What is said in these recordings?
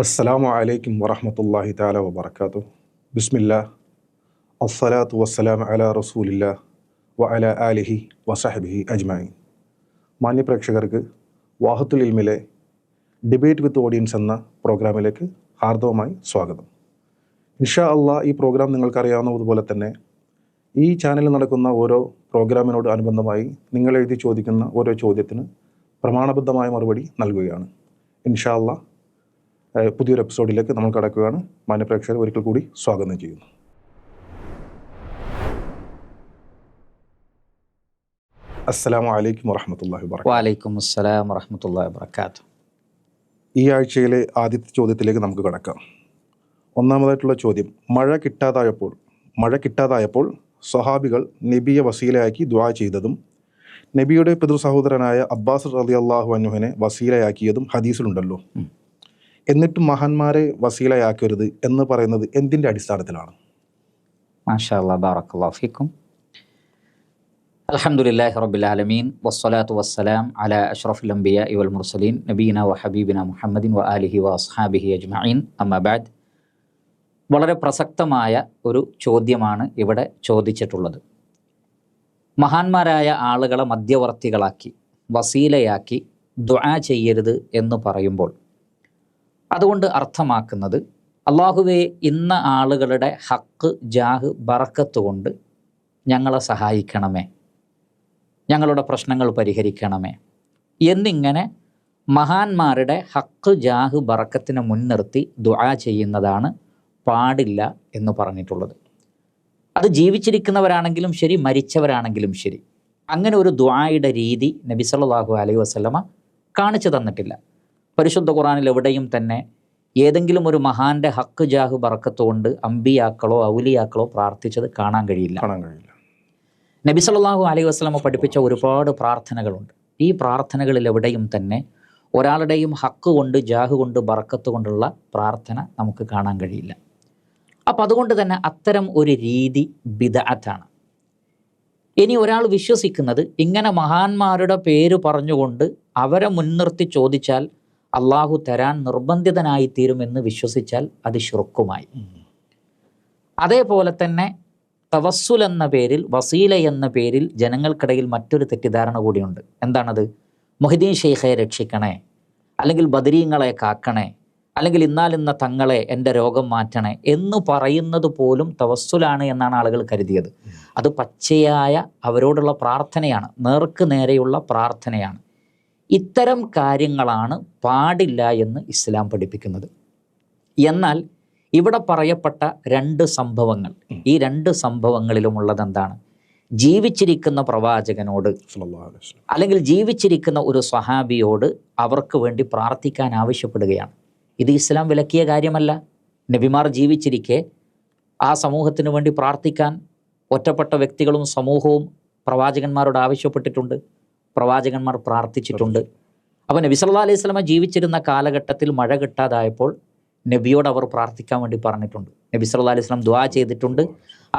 അസ്സലാമു അലൈക്കും വറഹ്മത്തുള്ളാഹി തആല വബറകാതുഹു. ബിസ്മില്ലാ അസ്സലാത്തു വസ്സലാമു അലാ റസൂലില്ലാ വഅലാ ആലിഹി വസഹ്ബിഹി അജ്മഈൻ. മാന്യ പ്രേക്ഷകർക്ക് വാഹത്തുൽ ഇൽമിലെ ഡിബേറ്റ് വിത്ത് ഓഡിയൻസ് എന്ന പ്രോഗ്രാമിലേക്ക് ഹാർദവമായി സ്വാഗതം. ഇൻഷാ അള്ളാഹ് ഈ പ്രോഗ്രാം നിങ്ങൾക്കറിയാവുന്നതുപോലെ തന്നെ ഈ ചാനലിൽ നടക്കുന്ന ഓരോ പ്രോഗ്രാമിനോട് അനുബന്ധമായി നിങ്ങൾ എഴുതി ചോദിക്കുന്ന ഓരോ ചോദ്യത്തിന് പ്രമാണബദ്ധമായ മറുപടി നൽകുകയാണ്. ഇൻഷാ അള്ളാഹ് പുതിയൊരു എപ്പിസോഡിലേക്ക് നമ്മൾ കടക്കുകയാണ്. മാന്യപ്രേക്ഷകർ ഒരിക്കൽ കൂടി സ്വാഗതം ചെയ്യുന്നു. അസ്സലാമു അലൈക്കും വറഹ്മത്തുള്ളാഹി വബറകാതുഹു. വഅലൈക്കും അസ്സലാം വറഹ്മത്തുള്ളാഹി വബറകാതുഹു. ഈ ആഴ്ചയിലെ ആദ്യത്തെ ചോദ്യത്തിലേക്ക് നമുക്ക് കടക്കാം. ഒന്നാമതായിട്ടുള്ള ചോദ്യം, മഴ കിട്ടാതായപ്പോൾ സ്വഹാബികൾ നബിയെ വസീലയാക്കി ദുആ ചെയ്തതും നബിയുടെ പിതൃ സഹോദരനായ അബ്ബാസ് റളിയല്ലാഹു അൻഹുവിനെ വസീലയാക്കിയതും ഹദീസിലുണ്ടല്ലോ. എന്നിട്ടും മഹാന്മാരെ വസീലയാക്കരുത് എന്ന് പറയുന്നത് എന്തിൻ്റെ അടിസ്ഥാനത്തിലാണ്? മാഷാ അല്ലാഹ്, ബാറക്കല്ലാഹു ഫീക്കും. അൽഹംദുലില്ലാഹി റബ്ബിൽ ആലമീൻ വസ്സലാത്തു വസ്സലാം അലാ അഷ്റഫിൽ അംബിയാഇ വൽ മുർസലീൻ നബീന വ ഹബീബിന മുഹമ്മദിൻ വ ആലിഹി വ അസ്ഹാബിഹി അജ്മഈൻ. അമ്മാ ബഅദ്. വളരെ പ്രസക്തമായ ഒരു ചോദ്യമാണ് ഇവിടെ ചോദിച്ചിട്ടുള്ളത്. മഹാന്മാരായ ആളുകളെ മധ്യവർത്തികളാക്കി വസീലയാക്കി ദുആ ചെയ്യരുത് എന്ന് പറയുമ്പോൾ അതുകൊണ്ട് അർത്ഥമാക്കുന്നത്, അള്ളാഹുവേ, ഇന്ന ആളുകളുടെ ഹക്ക് ജാഹ് ബറക്കത്ത് കൊണ്ട് ഞങ്ങളെ സഹായിക്കണമേ, ഞങ്ങളുടെ പ്രശ്നങ്ങൾ പരിഹരിക്കണമേ എന്നിങ്ങനെ മഹാന്മാരുടെ ഹക്ക് ജാഹ് ബറക്കത്തിനെ മുൻനിർത്തി ദുആ ചെയ്യുന്നതാണ് പാടില്ല എന്ന് പറഞ്ഞിട്ടുള്ളത്. അത് ജീവിച്ചിരിക്കുന്നവരാണെങ്കിലും ശരി, മരിച്ചവരാണെങ്കിലും ശരി, അങ്ങനെ ഒരു ദുആയുടെ രീതി നബി സല്ലല്ലാഹു അലൈഹി വസല്ലമ കാണിച്ചു തന്നിട്ടില്ല. പരിശുദ്ധ ഖുർആനിൽ എവിടെയും തന്നെ ഏതെങ്കിലും ഒരു മഹാന്റെ ഹക്ക് ജാഹ് ബറക്കത്ത് കൊണ്ട് അമ്പിയാക്കളോ ഔലിയാക്കളോ പ്രാർത്ഥിച്ചത് കാണാൻ കഴിയില്ല. നബി സല്ലല്ലാഹു അലൈഹി വസല്ലമ പഠിപ്പിച്ച ഒരുപാട് പ്രാർത്ഥനകളുണ്ട്. ഈ പ്രാർത്ഥനകളിൽ എവിടെയും തന്നെ ഒരാളുടെയും ഹക്ക് കൊണ്ട് ജാഹ് കൊണ്ട് ബറക്കത്ത് കൊണ്ടുള്ള പ്രാർത്ഥന നമുക്ക് കാണാൻ കഴിയില്ല. അപ്പം അതുകൊണ്ട് തന്നെ അത്തരം ഒരു രീതി ബിദ്അത്താണ്. ഇനി ഒരാൾ വിശ്വസിക്കുന്നത് ഇങ്ങനെ മഹാന്മാരുടെ പേര് പറഞ്ഞുകൊണ്ട് അവരെ മുൻനിർത്തി ചോദിച്ചാൽ അള്ളാഹു തരാൻ നിർബന്ധിതനായിത്തീരുമെന്ന് വിശ്വസിച്ചാൽ അത് ശിർക്കുമായി. അതേപോലെ തന്നെ തവസ്സുൽ എന്ന പേരിൽ, വസീല എന്ന പേരിൽ ജനങ്ങൾക്കിടയിൽ മറ്റൊരു തെറ്റിദ്ധാരണ കൂടിയുണ്ട്. എന്താണത്? മുഹിദ്ദീൻ ഷെയ്ഖെ രക്ഷിക്കണേ, അല്ലെങ്കിൽ ബദരീങ്ങളെ കാക്കണേ, അല്ലെങ്കിൽ ഇന്നാലിന്ന തങ്ങളെ എൻ്റെ രോഗം മാറ്റണേ എന്ന് പറയുന്നത് പോലും തവസ്സുലാണ് എന്നാണ് ആളുകൾ കരുതിയത്. അത് പച്ചയായ അവരോടുള്ള പ്രാർത്ഥനയാണ്, നേർക്ക് നേരെയുള്ള പ്രാർത്ഥനയാണ്. ഇത്തരം കാര്യങ്ങളാണ് പാടില്ല എന്ന് ഇസ്ലാം പഠിപ്പിക്കുന്നത്. എന്നാൽ ഇവിടെ പറയപ്പെട്ട രണ്ട് സംഭവങ്ങൾ, ഈ രണ്ട് സംഭവങ്ങളിലുമുള്ളത് എന്താണ്? ജീവിച്ചിരിക്കുന്ന പ്രവാചകനോട് അല്ലെങ്കിൽ ജീവിച്ചിരിക്കുന്ന ഒരു സ്വഹാബിയോട് അവർക്ക് വേണ്ടി പ്രാർത്ഥിക്കാൻ ആവശ്യപ്പെടുകയാണ്. ഇത് ഇസ്ലാം വിലക്കിയ കാര്യമല്ല. നബിമാർ ജീവിച്ചിരിക്കെ ആ സമൂഹത്തിന് വേണ്ടി പ്രാർത്ഥിക്കാൻ ഒറ്റപ്പെട്ട വ്യക്തികളും സമൂഹവും പ്രവാചകന്മാരോട് ആവശ്യപ്പെട്ടിട്ടുണ്ട്, പ്രവാചകന്മാർ പ്രാർത്ഥിച്ചിട്ടുണ്ട്. അപ്പോൾ നബി സല്ലല്ലാഹു അലൈഹി വസല്ലമ ജീവിച്ചിരുന്ന കാലഘട്ടത്തിൽ മഴ കിട്ടാതായപ്പോൾ നബിയോട് അവർ പ്രാർത്ഥിക്കാൻ വേണ്ടി പറഞ്ഞിട്ടുണ്ട്. നബി സല്ലല്ലാഹു അലൈഹി വസല്ലം ദുആ ചെയ്തിട്ടുണ്ട്.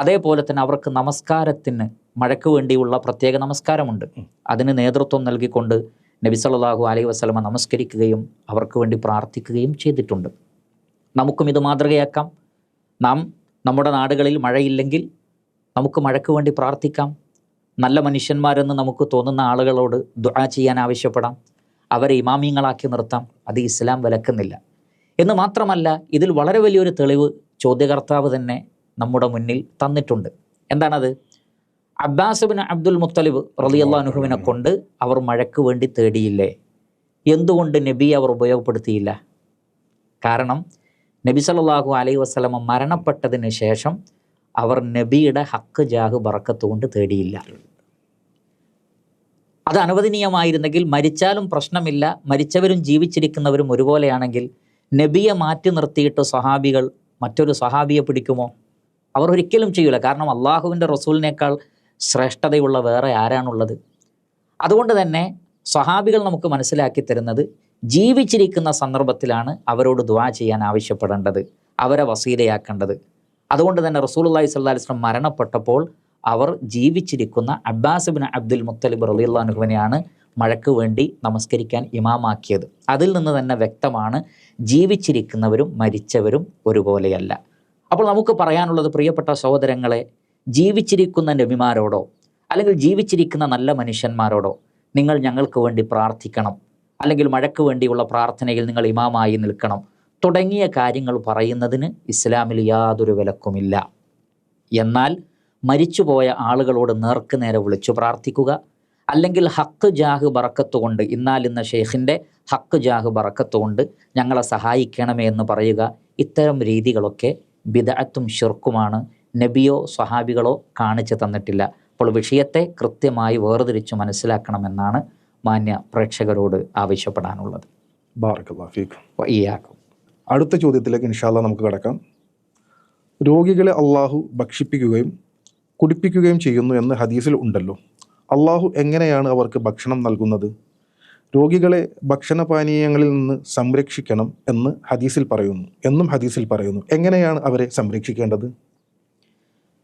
അതേപോലെ തന്നെ അവർക്ക് നമസ്കാരത്തിന്, മഴയ്ക്ക് വേണ്ടിയുള്ള പ്രത്യേക നമസ്കാരമുണ്ട്, അതിന് നേതൃത്വം നൽകിക്കൊണ്ട് നബി സല്ലല്ലാഹു അലൈഹി വസല്ലമ നമസ്കരിക്കുകയും അവർക്ക് വേണ്ടി പ്രാർത്ഥിക്കുകയും ചെയ്തിട്ടുണ്ട്. നമുക്കും ഇത് മാതൃകയാക്കാം. നാം നമ്മുടെ നാടുകളിൽ മഴയില്ലെങ്കിൽ നമുക്ക് മഴയ്ക്ക് വേണ്ടി പ്രാർത്ഥിക്കാം. നല്ല മനുഷ്യന്മാരെന്ന് നമുക്ക് തോന്നുന്ന ആളുകളോട് ദുആ ചെയ്യാൻ ആവശ്യപ്പെടാം, അവരെ ഇമാമിയങ്ങളാക്കി നിർത്താം. അത് ഇസ്ലാം വിലക്കുന്നില്ല. എന്ന് മാത്രമല്ല, ഇതിൽ വളരെ വലിയൊരു തെളിവ് ചോദ്യകർത്താവ് തന്നെ നമ്മുടെ മുന്നിൽ തന്നിട്ടുണ്ട്. എന്താണത്? അബ്ബാസ് ബിൻ അബ്ദുൽ മുത്തലിബ് റളിയല്ലാഹു അൻഹുവിനെ കൊണ്ട് അവർ മഴയ്ക്ക് വേണ്ടി തേടിയില്ലേ? എന്തുകൊണ്ട് നബി അവർ ഉപയോഗപ്പെടുത്തിയില്ല? കാരണം നബി സല്ലല്ലാഹു അലൈഹി വസല്ലമ മരണപ്പെട്ടതിന് ശേഷം അവർ നബിയുടെ ഹക്ക് ജാഹ് ബറക്കത്ത് കൊണ്ട് തേടിയില്ല. അത് അനുവദനീയമായിരുന്നെങ്കിൽ മരിച്ചാലും പ്രശ്നമില്ല, മരിച്ചവരും ജീവിച്ചിരിക്കുന്നവരും ഒരുപോലെയാണെങ്കിൽ നബിയെ മാറ്റി നിർത്തിയിട്ട് സ്വഹാബികൾ മറ്റൊരു സ്വഹാബിയെ പിടിക്കുമോ? അവർ ഒരിക്കലും ചെയ്യില്ല. കാരണം അള്ളാഹുവിൻ്റെ റസൂലിനേക്കാൾ ശ്രേഷ്ഠതയുള്ള വേറെ ആരാണുള്ളത്? അതുകൊണ്ട് തന്നെ സ്വഹാബികൾ നമുക്ക് മനസ്സിലാക്കി തരുന്നത്, ജീവിച്ചിരിക്കുന്ന സന്ദർഭത്തിലാണ് അവരോട് ദുആ ചെയ്യാൻ ആവശ്യപ്പെടേണ്ടത്, അവരെ വസീലയാക്കേണ്ടത്. അതുകൊണ്ട് തന്നെ റസൂലുള്ളാഹി സ്വല്ലല്ലാഹു അലൈഹി വസല്ലം മരണപ്പെട്ടപ്പോൾ അവർ ജീവിച്ചിരിക്കുന്ന അബ്ബാസ് ബിൻ അബ്ദുൽ മുത്തലിബ് റളിയല്ലാഹു അൻഹുവിനെയാണ് മഴയ്ക്ക് വേണ്ടി നമസ്കരിക്കാൻ ഇമാമാക്കിയത്. അതിൽ നിന്ന് തന്നെ വ്യക്തമാണ് ജീവിച്ചിരിക്കുന്നവരും മരിച്ചവരും ഒരുപോലെയല്ല. അപ്പോൾ നമുക്ക് പറയാനുള്ളത്, പ്രിയപ്പെട്ട സഹോദരങ്ങളെ, ജീവിച്ചിരിക്കുന്ന നബിമാരോടോ അല്ലെങ്കിൽ ജീവിച്ചിരിക്കുന്ന നല്ല മനുഷ്യന്മാരോടോ നിങ്ങൾ ഞങ്ങൾക്ക് വേണ്ടി പ്രാർത്ഥിക്കണം, അല്ലെങ്കിൽ മഴയ്ക്ക് വേണ്ടിയുള്ള പ്രാർത്ഥനയിൽ നിങ്ങൾ ഇമാമായി നിൽക്കണം തുടങ്ങിയ കാര്യങ്ങൾ പറയുന്നതിന് ഇസ്ലാമിൽ യാതൊരു വിലക്കുമില്ല. എന്നാൽ മരിച്ചുപോയ ആളുകളോട് നേർക്ക് നേരെ വിളിച്ചു പ്രാർത്ഥിക്കുക, അല്ലെങ്കിൽ ഹക്ക് ജാഹ് ബറക്കത്ത് കൊണ്ട്, ഇന്നാലിന്ന ഷെയ്ഖിൻ്റെ ഹക്ക് ജാഹ് ബറക്കത്ത് കൊണ്ട് ഞങ്ങളെ സഹായിക്കണമേ എന്ന് പറയുക, ഇത്തരം രീതികളൊക്കെ ബിദ്അത്തും ശിർക്കുമാണ്. നബിയോ സ്വഹാബികളോ കാണിച്ചു തന്നിട്ടില്ല. അപ്പോൾ വിഷയത്തെ കൃത്യമായി വേർതിരിച്ച് മനസ്സിലാക്കണമെന്നാണ് മാന്യ പ്രേക്ഷകരോട് ആവശ്യപ്പെടാനുള്ളത്. ബാറക്കല്ലാഹു ഫീക്കും. വഇയ്യാക്കും. അടുത്ത ചോദ്യത്തിലേക്ക് ഇൻഷാ അല്ലാഹ് നമുക്ക് കടക്കാം. രോഗികളെ അള്ളാഹു ഭക്ഷിപ്പിക്കുകയും കുടിപ്പിക്കുകയും ചെയ്യുന്നു എന്ന് ഹദീസിൽ ഉണ്ടല്ലോ. അള്ളാഹു എങ്ങനെയാണ് അവർക്ക് ഭക്ഷണം നൽകുന്നത്? രോഗികളെ ഭക്ഷണപാനീയങ്ങളിൽ നിന്ന് സംരക്ഷിക്കണം എന്ന് ഹദീസിൽ പറയുന്നു. എങ്ങനെയാണ് അവരെ സംരക്ഷിക്കേണ്ടത്?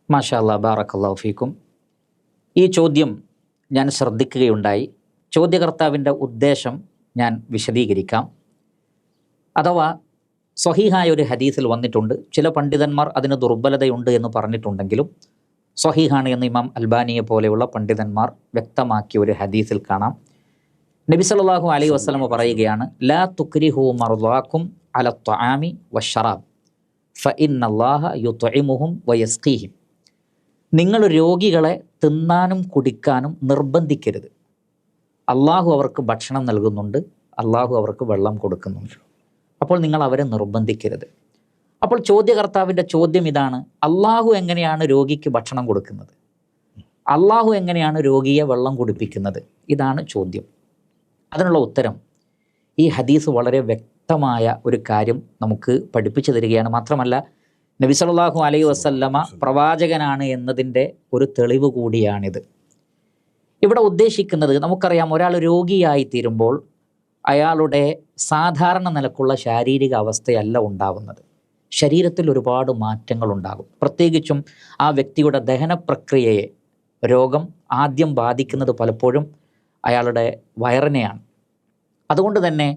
മാഷാ അല്ലാഹ്, ബാറക്കല്ലാഹു ഫീക്കും. ഈ ചോദ്യം ഞാൻ ശ്രദ്ധിക്കുകയുണ്ടായി. ചോദ്യകർത്താവിൻ്റെ ഉദ്ദേശം ഞാൻ വിശദീകരിക്കാം. അഥവാ സ്വഹീഹായ ഒരു ഹദീസിൽ വന്നിട്ടുണ്ട്. ചില പണ്ഡിതന്മാർ അതിന് ദുർബലതയുണ്ട് എന്ന് പറഞ്ഞിട്ടുണ്ടെങ്കിലും സ്വഹീഹാണ് എന്ന് ഇമാം അൽബാനിയെ പോലെയുള്ള പണ്ഡിതന്മാർ വ്യക്തമാക്കിയ ഒരു ഹദീസിൽ കാണാം. നബി സല്ലല്ലാഹു അലൈഹി വസല്ലം പറയുകയാണ്, ലാ തുക്രിഹു മർദാക്കും അല ത്വആമി വശറാബ് ഫഇന്നല്ലാഹ യുത്ഇമുഹും വയസ്ഖീഹിം. നിങ്ങൾ രോഗികളെ തിന്നാനും കുടിക്കാനും നിർബന്ധിക്കരുത്. അള്ളാഹു അവർക്ക് ഭക്ഷണം നൽകുന്നുണ്ട്, അള്ളാഹു അവർക്ക് വെള്ളം കൊടുക്കുന്നുണ്ട്. അപ്പോൾ നിങ്ങൾ അവരെ നിർബന്ധിക്കരുത്. അപ്പോൾ ചോദ്യകർത്താവിൻ്റെ ചോദ്യം ഇതാണ്, അള്ളാഹു എങ്ങനെയാണ് രോഗിക്ക് ഭക്ഷണം കൊടുക്കുന്നത്? അള്ളാഹു എങ്ങനെയാണ് രോഗിയെ വെള്ളം കുടിപ്പിക്കുന്നത്? ഇതാണ് ചോദ്യം. അതിനുള്ള ഉത്തരം ഈ ഹദീസ് വളരെ വ്യക്തമായ ഒരു കാര്യം നമുക്ക് പഠിപ്പിച്ചു തരികയാണ്. മാത്രമല്ല നബി സല്ലല്ലാഹു അലൈഹി വസല്ലമ പ്രവാചകനാണ് എന്നതിൻ്റെ ഒരു തെളിവ് കൂടിയാണിത്. ഇവിടെ ഉദ്ദേശിക്കുന്നത്, നമുക്കറിയാം, ഒരാൾ രോഗിയായി തീരുമ്പോൾ അയാളുടെ സാധാരണ നിലക്കുള്ള ശാരീരിക അവസ്ഥയല്ല ഉണ്ടാവുന്നത്. ശരീരത്തിൽ ഒരുപാട് മാറ്റങ്ങൾ ഉണ്ടാകും. പ്രത്യേകിച്ചും ആ വ്യക്തിയുടെ ദഹന പ്രക്രിയയെ രോഗം ആദ്യം ബാധിക്കുന്നത് പലപ്പോഴും അയാളുടെ വയറിനെയാണ്. അതുകൊണ്ട് തന്നെ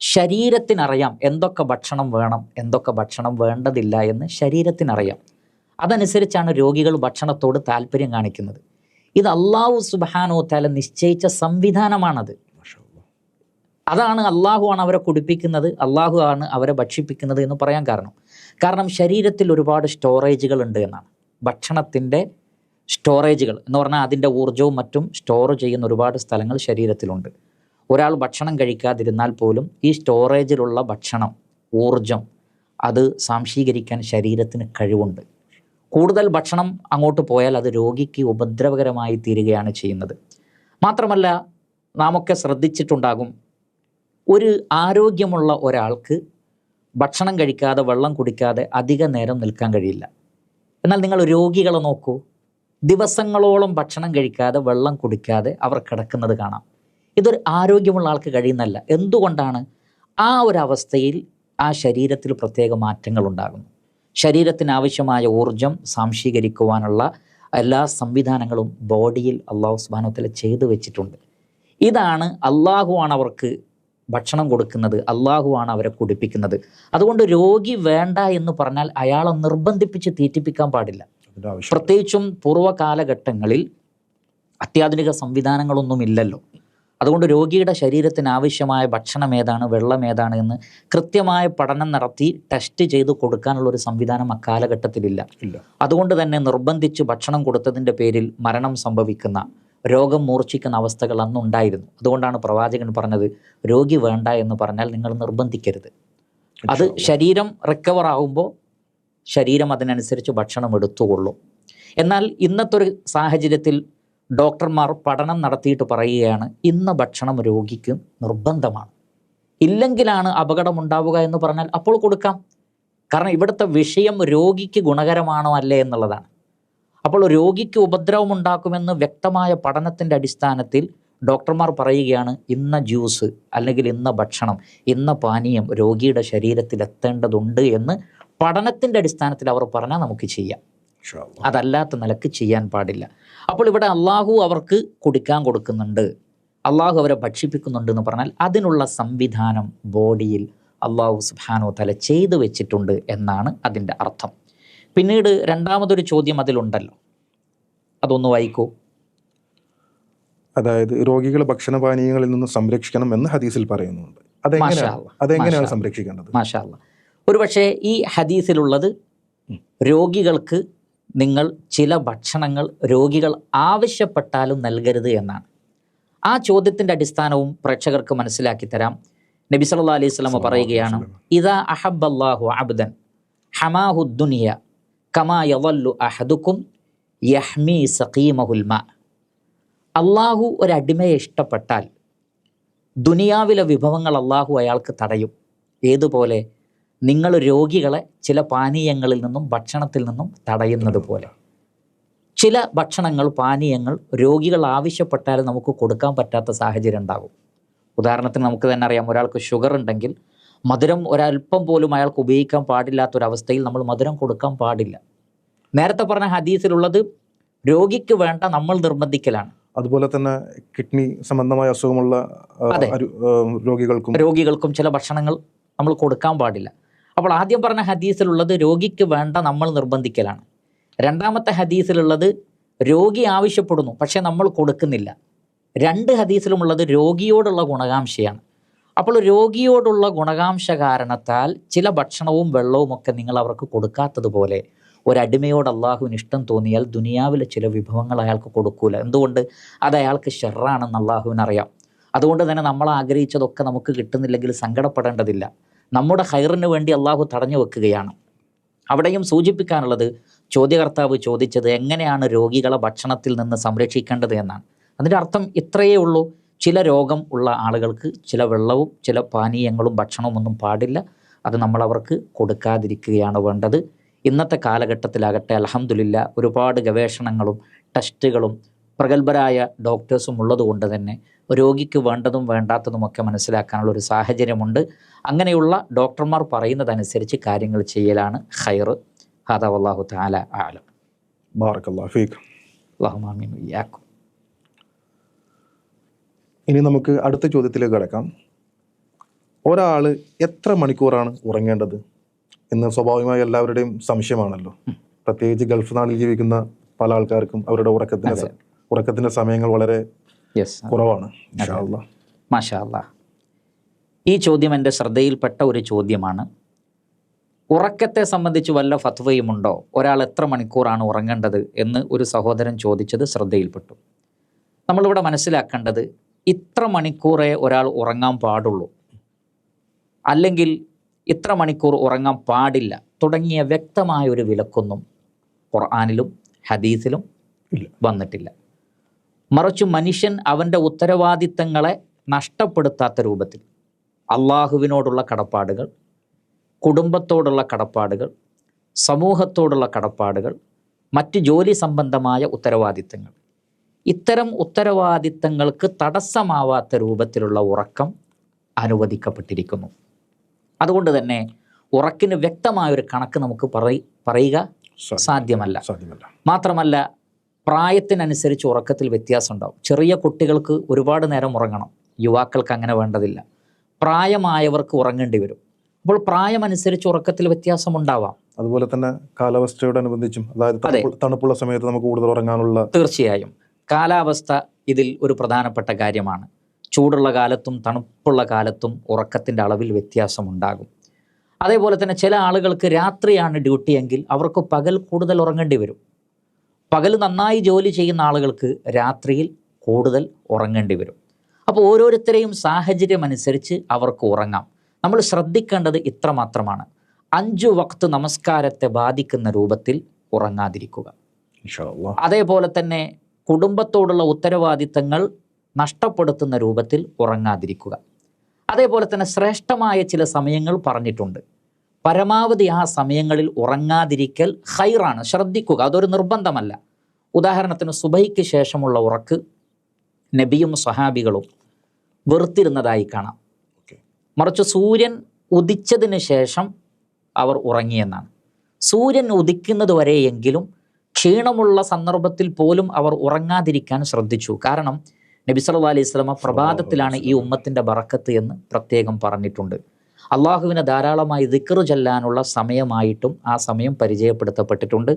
ശരീരത്തിനറിയാം എന്തൊക്കെ ഭക്ഷണം വേണം, എന്തൊക്കെ ഭക്ഷണം വേണ്ടതില്ല എന്ന് ശരീരത്തിനറിയാം. അതനുസരിച്ചാണ് രോഗികൾ ഭക്ഷണത്തോട് താല്പര്യം കാണിക്കുന്നത്. ഇത് അല്ലാഹു സുബ്ഹാനഹു വതആല നിശ്ചയിച്ച സംവിധാനമാണത്. അതാണ് അള്ളാഹുവാണ് അവരെ കുടിപ്പിക്കുന്നത്, അള്ളാഹു ആണ് അവരെ ഭക്ഷിപ്പിക്കുന്നത് എന്ന് പറയാൻ കാരണം ശരീരത്തിൽ ഒരുപാട് സ്റ്റോറേജുകൾ ഉണ്ട് എന്നാണ്. ഭക്ഷണത്തിൻ്റെ സ്റ്റോറേജുകൾ എന്ന് പറഞ്ഞാൽ അതിൻ്റെ ഊർജ്ജവും മറ്റും സ്റ്റോർ ചെയ്യുന്ന ഒരുപാട് സ്ഥലങ്ങൾ ശരീരത്തിലുണ്ട്. ഒരാൾ ഭക്ഷണം കഴിക്കാതിരുന്നാൽ പോലും ഈ സ്റ്റോറേജിലുള്ള ഭക്ഷണം, ഊർജം, അത് സ്വാംശീകരിക്കാൻ ശരീരത്തിന് കഴിവുണ്ട്. കൂടുതൽ ഭക്ഷണം അങ്ങോട്ട് പോയാൽ അത് രോഗിക്ക് ഉപദ്രവകരമായി തീരുകയാണ് ചെയ്യുന്നത്. മാത്രമല്ല, നാമൊക്കെ ശ്രദ്ധിച്ചിട്ടുണ്ടാകും, ഒരു ആരോഗ്യമുള്ള ഒരാൾക്ക് ഭക്ഷണം കഴിക്കാതെ വെള്ളം കുടിക്കാതെ അധിക നേരം നിൽക്കാൻ കഴിയില്ല. എന്നാൽ നിങ്ങൾ രോഗികളെ നോക്കൂ, ദിവസങ്ങളോളം ഭക്ഷണം കഴിക്കാതെ വെള്ളം കുടിക്കാതെ അവർ കിടക്കുന്നത് കാണാം. ഇതൊരു ആരോഗ്യമുള്ള ആൾക്ക് കഴിയുന്നല്ല. എന്തുകൊണ്ടാണ്? ആ ഒരു അവസ്ഥയിൽ ആ ശരീരത്തിൽ പ്രത്യേക മാറ്റങ്ങൾ ഉണ്ടാകുന്നു. ശരീരത്തിന് ആവശ്യമായ ഊർജം സ്വാംശീകരിക്കുവാനുള്ള എല്ലാ സംവിധാനങ്ങളും ബോഡിയിൽ അല്ലാഹു സുബ്ഹാനഹു വതആല ചെയ്തു വെച്ചിട്ടുണ്ട്. ഇതാണ്, അള്ളാഹുവാണ് അവർക്ക് ഭക്ഷണം കൊടുക്കുന്നത്, അള്ളാഹുവാണ് അവരെ കുടിപ്പിക്കുന്നത്. അതുകൊണ്ട് രോഗി വേണ്ട എന്ന് പറഞ്ഞാൽ അയാളെ നിർബന്ധിപ്പിച്ച് തീറ്റിപ്പിക്കാൻ പാടില്ല. പ്രത്യേകിച്ചും പൂർവ്വകാലഘട്ടങ്ങളിൽ അത്യാധുനിക സംവിധാനങ്ങളൊന്നുമില്ലല്ലോ. അതുകൊണ്ട് രോഗിയുടെ ശരീരത്തിന് ആവശ്യമായ ഭക്ഷണം ഏതാണ്, വെള്ളം ഏതാണ് എന്ന് കൃത്യമായ പഠനം നടത്തി ടെസ്റ്റ് ചെയ്ത് കൊടുക്കാനുള്ളൊരു സംവിധാനം അക്കാലഘട്ടത്തിലില്ല. അതുകൊണ്ട് തന്നെ നിർബന്ധിച്ച് ഭക്ഷണം കൊടുത്തതിൻ്റെ പേരിൽ മരണം സംഭവിക്കുന്ന, രോഗം മൂർച്ഛിക്കുന്ന അവസ്ഥകൾ അന്നുണ്ടായിരുന്നു. അതുകൊണ്ടാണ് പ്രവാചകൻ പറഞ്ഞത്, രോഗി വേണ്ട എന്ന് പറഞ്ഞാൽ നിങ്ങൾ നിർബന്ധിക്കരുത്. അത് ശരീരം റിക്കവർ ആകുമ്പോൾ ശരീരം അതിനനുസരിച്ച് ഭക്ഷണം എടുത്തുകൊള്ളും. എന്നാൽ ഇന്നത്തെ ഒരു സാഹചര്യത്തിൽ ഡോക്ടർമാർ പഠനം നടത്തിയിട്ട് പറയുകയാണ്, ഇന്ന ഭക്ഷണം രോഗിക്ക് നിർബന്ധമാണ്, ഇല്ലെങ്കിലാണ് അപകടമുണ്ടാവുക എന്ന് പറഞ്ഞാൽ അപ്പോൾ കൊടുക്കാം. കാരണം ഇവിടുത്തെ വിഷയം രോഗിക്ക് ഗുണകരമാണോ അല്ലേ എന്നുള്ളതാണ്. അപ്പോൾ രോഗിക്ക് ഉപദ്രവം ഉണ്ടാക്കുമെന്ന് വ്യക്തമായ പഠനത്തിൻ്റെ അടിസ്ഥാനത്തിൽ ഡോക്ടർമാർ പറയുകയാണ്, ഇന്ന ജ്യൂസ് അല്ലെങ്കിൽ ഇന്ന ഭക്ഷണം, ഇന്ന പാനീയം രോഗിയുടെ ശരീരത്തിൽ എത്തേണ്ടതുണ്ട് എന്ന് പഠനത്തിൻ്റെ അടിസ്ഥാനത്തിൽ അവർ പറഞ്ഞാൽ നമുക്ക് ചെയ്യാം. അതല്ലാത്ത നിലക്ക് ചെയ്യാൻ പാടില്ല. അപ്പോൾ ഇവിടെ അള്ളാഹു അവർക്ക് കുടിക്കാൻ കൊടുക്കുന്നുണ്ട്, അള്ളാഹു അവരെ ഭക്ഷിപ്പിക്കുന്നുണ്ട് എന്ന് പറഞ്ഞാൽ അതിനുള്ള സംവിധാനം ബോഡിയിൽ അള്ളാഹു സുബ്ഹാനഹു വ തആല ചെയ്തു വെച്ചിട്ടുണ്ട് എന്നാണ് അതിൻ്റെ അർത്ഥം. പിന്നീട് രണ്ടാമതൊരു ചോദ്യം അതിലുണ്ടല്ലോ, അതൊന്ന് വായിക്കൂ. അതായത് രോഗികളെ ഭക്ഷണപാനീയങ്ങളിൽ നിന്ന് സംരക്ഷിക്കണം എന്ന് ഹദീസിൽ പറയുന്നുണ്ട്. അതെങ്ങനെയാണ് സംരക്ഷിക്കേണ്ടത്? മാഷാ അല്ലാ. ഒരു പക്ഷേ ഈ ഹദീസിലുള്ളത് രോഗികൾക്ക് നിങ്ങൾ ചില ഭക്ഷണങ്ങൾ രോഗികൾ ആവശ്യപ്പെട്ടാലും നൽകരുത് എന്നാണ്. ആ ചോദ്യത്തിൻ്റെ അടിസ്ഥാനവും പ്രേക്ഷകർക്ക് മനസ്സിലാക്കി തരാം. നബി സല്ലല്ലാഹു അലൈഹി വസല്ലം പറയുകയാണ്, ഇദാ അഹബ്ബല്ലാഹു അബ്ദൻ ഹമാഹു ദുനിയ കമാ യളല്ലു അഹദുക്കും യഹ്മി സഖീമഹുൽ മാ. അള്ളാഹു ഒരടിമയെ ഇഷ്ടപ്പെട്ടാൽ ദുനിയാവിലെ വിഭവങ്ങൾ അള്ളാഹു അയാൾക്ക് തടയും. ഏതുപോലെ? നിങ്ങൾ രോഗികളെ ചില പാനീയങ്ങളിൽ നിന്നും ഭക്ഷണത്തിൽ നിന്നും തടയുന്നത് പോലെ. ചില ഭക്ഷണങ്ങൾ, പാനീയങ്ങൾ രോഗികൾ ആവശ്യപ്പെട്ടാൽ നമുക്ക് കൊടുക്കാൻ പറ്റാത്ത സാഹചര്യം ഉണ്ടാകും. ഉദാഹരണത്തിന് നമുക്ക് തന്നെ അറിയാം, ഒരാൾക്ക് ഷുഗർ ഉണ്ടെങ്കിൽ മധുരം ഒരല്പം പോലും അയാൾക്ക് ഉപയോഗിക്കാൻ പാടില്ലാത്തൊരവസ്ഥയിൽ നമ്മൾ മധുരം കൊടുക്കാൻ പാടില്ല. നേരത്തെ പറഞ്ഞ ഹദീസിലുള്ളത് രോഗിക്ക് വേണ്ട നമ്മൾ നിർബന്ധിക്കലാണ്. അതുപോലെ തന്നെ കിഡ്നി സംബന്ധമായ അസുഖമുള്ള രോഗികൾക്കും ചില ഭക്ഷണങ്ങൾ നമ്മൾ കൊടുക്കാൻ പാടില്ല. അപ്പോൾ ആദ്യം പറഞ്ഞ ഹദീസിലുള്ളത് രോഗിക്ക് വേണ്ട നമ്മൾ നിർബന്ധിക്കലാണ്. രണ്ടാമത്തെ ഹദീസിലുള്ളത് രോഗി ആവശ്യപ്പെടുന്നു പക്ഷേ നമ്മൾ കൊടുക്കുന്നില്ല. രണ്ട് ഹദീസിലുമുള്ളത് രോഗിയോടുള്ള ഗുണകാംക്ഷയാണ്. അപ്പോൾ രോഗിയോടുള്ള ഗുണകാംക്ഷ കാരണത്താൽ ചില ഭക്ഷണവും വെള്ളവും ഒക്കെ നിങ്ങൾ അവർക്ക് കൊടുക്കാത്തതുപോലെ ഒരടിമയോട് അള്ളാഹുവിന് ഇഷ്ടം തോന്നിയാൽ ദുനിയാവിലെ ചില വിഭവങ്ങൾ അയാൾക്ക് കൊടുക്കൂല. എന്തുകൊണ്ട്? അത് അയാൾക്ക് ഷർറാണെന്ന് അള്ളാഹുവിനറിയാം. അതുകൊണ്ട് തന്നെ നമ്മൾ ആഗ്രഹിച്ചതൊക്കെ നമുക്ക് കിട്ടുന്നില്ലെങ്കിൽ സങ്കടപ്പെടേണ്ടതില്ല. നമ്മുടെ ഖൈറിന് വേണ്ടി അള്ളാഹു തടഞ്ഞു വെക്കുകയാണ്. അവിടെയും സൂചിപ്പിക്കാനുള്ളത്, ചോദ്യകർത്താവ് ചോദിച്ചത് എങ്ങനെയാണ് രോഗികളെ ഭക്ഷണത്തിൽ നിന്ന് സംരക്ഷിക്കേണ്ടത് എന്നാണ്. അതിൻ്റെ അർത്ഥം ഇത്രയേ ഉള്ളൂ. ചില രോഗം ഉള്ള ആളുകൾക്ക് ചില വെള്ളവും ചില പാനീയങ്ങളും ഭക്ഷണവും ഒന്നും പാടില്ല. അത് നമ്മളവർക്ക് കൊടുക്കാതിരിക്കുകയാണ് വേണ്ടത്. ഇന്നത്തെ കാലഘട്ടത്തിലാകട്ടെ അൽഹംദുലില്ലാ ഒരുപാട് ഗവേഷണങ്ങളും ടെസ്റ്റുകളും പ്രഗത്ഭരായ ഡോക്ടേഴ്സും ഉള്ളതുകൊണ്ട് തന്നെ രോഗിക്ക് വേണ്ടതും വേണ്ടാത്തതുമൊക്കെ മനസ്സിലാക്കാനുള്ള ഒരു സാഹചര്യമുണ്ട്. അങ്ങനെയുള്ള ഡോക്ടർമാർ പറയുന്നതനുസരിച്ച് കാര്യങ്ങൾ ചെയ്യലാണ് ഖൈർ. ഹാദാ വല്ലാഹു തആല അഅലം. ബാറക്കല്ലാഹു ഫീക്. അല്ലാഹുമ്മ ആമീൻ വഇയ്യാക്കും. ഇനി നമുക്ക് അടുത്ത ചോദ്യത്തിലേക്ക് കടക്കാം. ഒരാൾ എത്ര മണിക്കൂറാണ് ഉറങ്ങേണ്ടത് എന്ന് സ്വാഭാവികമായി എല്ലാവരുടെയും സംശയമാണല്ലോ. പ്രത്യേകിച്ച് ഗൾഫ് നാട്ടിൽ ജീവിക്കുന്ന പല ആൾക്കാർക്കും അവരുടെ ഉറക്കത്തിൻ്റെ സമയങ്ങൾ വളരെ കുറവാണ്. മാഷാ അല്ലാഹ്. ഈ ചോദ്യം എൻ്റെ ശ്രദ്ധയിൽപ്പെട്ട ഒരു ചോദ്യമാണ്. ഉറക്കത്തെ സംബന്ധിച്ച് വല്ല ഫത്വയുമുണ്ടോ? ഒരാൾ എത്ര മണിക്കൂറാണ് ഉറങ്ങേണ്ടത് എന്ന് ഒരു സഹോദരൻ ചോദിച്ചത് ശ്രദ്ധയിൽപ്പെട്ടു. നമ്മളിവിടെ മനസ്സിലാക്കേണ്ടത്, ഇത്ര മണിക്കൂറേ ഒരാൾ ഉറങ്ങാൻ പാടുള്ളൂ, അല്ലെങ്കിൽ ഇത്ര മണിക്കൂർ ഉറങ്ങാൻ പാടില്ല തുടങ്ങിയ വ്യക്തമായ ഒരു വിലക്കൊന്നും ഖുർആനിലും ഹദീസിലും വന്നിട്ടില്ല. മറിച്ച് മനുഷ്യൻ അവൻ്റെ ഉത്തരവാദിത്തങ്ങളെ നഷ്ടപ്പെടുത്താത്ത രൂപത്തിൽ അള്ളാഹുവിനോടുള്ള കടപ്പാടുകൾ, കുടുംബത്തോടുള്ള കടപ്പാടുകൾ, സമൂഹത്തോടുള്ള കടപ്പാടുകൾ, മറ്റ് ജോലി സംബന്ധമായ ഉത്തരവാദിത്തങ്ങൾ, ഇത്തരം ഉത്തരവാദിത്തങ്ങൾക്ക് തടസ്സമാവാത്ത രൂപത്തിലുള്ള ഉറക്കം അനുവദിക്കപ്പെട്ടിരിക്കുന്നു. അതുകൊണ്ട് തന്നെ ഉറക്കിന് വ്യക്തമായൊരു കണക്ക് നമുക്ക് പറയുക സാധ്യമല്ല. മാത്രമല്ല, പ്രായത്തിനനുസരിച്ച് ഉറക്കത്തിൽ വ്യത്യാസം ഉണ്ടാവും. ചെറിയ കുട്ടികൾക്ക് ഒരുപാട് നേരം ഉറങ്ങണം, യുവാക്കൾക്ക് അങ്ങനെ വേണ്ടതില്ല. പ്രായമായവർക്ക് ഉറങ്ങേണ്ടി വരും. അപ്പോൾ പ്രായമനുസരിച്ച് ഉറക്കത്തിൽ വ്യത്യാസം ഉണ്ടാവാം. അതുപോലെ തന്നെ കാലാവസ്ഥയോടനുബന്ധിച്ചും, അതായത് തണുപ്പുള്ള സമയത്ത് നമുക്ക് കൂടുതൽ ഉറങ്ങാനുള്ള, തീർച്ചയായും കാലാവസ്ഥ ഇതിൽ ഒരു പ്രധാനപ്പെട്ട കാര്യമാണ്. ചൂടുള്ള കാലത്തും തണുപ്പുള്ള കാലത്തും ഉറക്കത്തിൻ്റെ അളവിൽ വ്യത്യാസമുണ്ടാകും. അതേപോലെ തന്നെ ചില ആളുകൾക്ക് രാത്രിയാണ് ഡ്യൂട്ടി എങ്കിൽ അവർക്ക് പകൽ കൂടുതൽ ഉറങ്ങേണ്ടി വരും. പകൽ നന്നായി ജോലി ചെയ്യുന്ന ആളുകൾക്ക് രാത്രിയിൽ കൂടുതൽ ഉറങ്ങേണ്ടി വരും. അപ്പോൾ ഓരോരുത്തരെയും സാഹചര്യം അനുസരിച്ച് അവർക്ക് ഉറങ്ങാം. നമ്മൾ ശ്രദ്ധിക്കേണ്ടത് ഇത്ര മാത്രമാണ്: 5 വക്ത് നമസ്കാരത്തെ ബാധിക്കുന്ന രൂപത്തിൽ ഉറങ്ങാതിരിക്കുക. അതേപോലെ തന്നെ കുടുംബത്തോടുള്ള ഉത്തരവാദിത്തങ്ങൾ നഷ്ടപ്പെടുത്തുന്ന രൂപത്തിൽ ഉറങ്ങാതിരിക്കുക. അതേപോലെ തന്നെ ശ്രേഷ്ഠമായ ചില സമയങ്ങൾ പറഞ്ഞിട്ടുണ്ട്. പരമാവധി ആ സമയങ്ങളിൽ ഉറങ്ങാതിരിക്കൽ ഖൈറാണ്. ശ്രദ്ധിക്കുക, അതൊരു നിർബന്ധമല്ല. ഉദാഹരണത്തിന് സുബഹിക്ക് ശേഷമുള്ള ഉറക്ക് നബിയും സ്വഹാബികളും വെറുത്തിരുന്നതായി കാണാം. മറിച്ച് സൂര്യൻ ഉദിച്ചതിന് ശേഷം അവർ ഉറങ്ങിയെന്നാണ്. സൂര്യൻ ഉദിക്കുന്നത് വരെയെങ്കിലും ക്ഷീണമുള്ള സന്ദർഭത്തിൽ പോലും അവർ ഉറങ്ങാതിരിക്കാൻ ശ്രദ്ധിച്ചു. കാരണം നബി സല്ലല്ലാഹു അലൈഹി വസല്ലമ പ്രഭാതത്തിലാണ് ഈ ഉമ്മത്തിൻ്റെ ബറക്കത്ത് എന്ന് പ്രത്യേകം പറഞ്ഞിട്ടുണ്ട്. അള്ളാഹുവിനെ ധാരാളമായി ദിക്ർ ചൊല്ലാനുള്ള സമയമായിട്ടും ആ സമയം പരിചയപ്പെടുത്തപ്പെട്ടിട്ടുണ്ട്.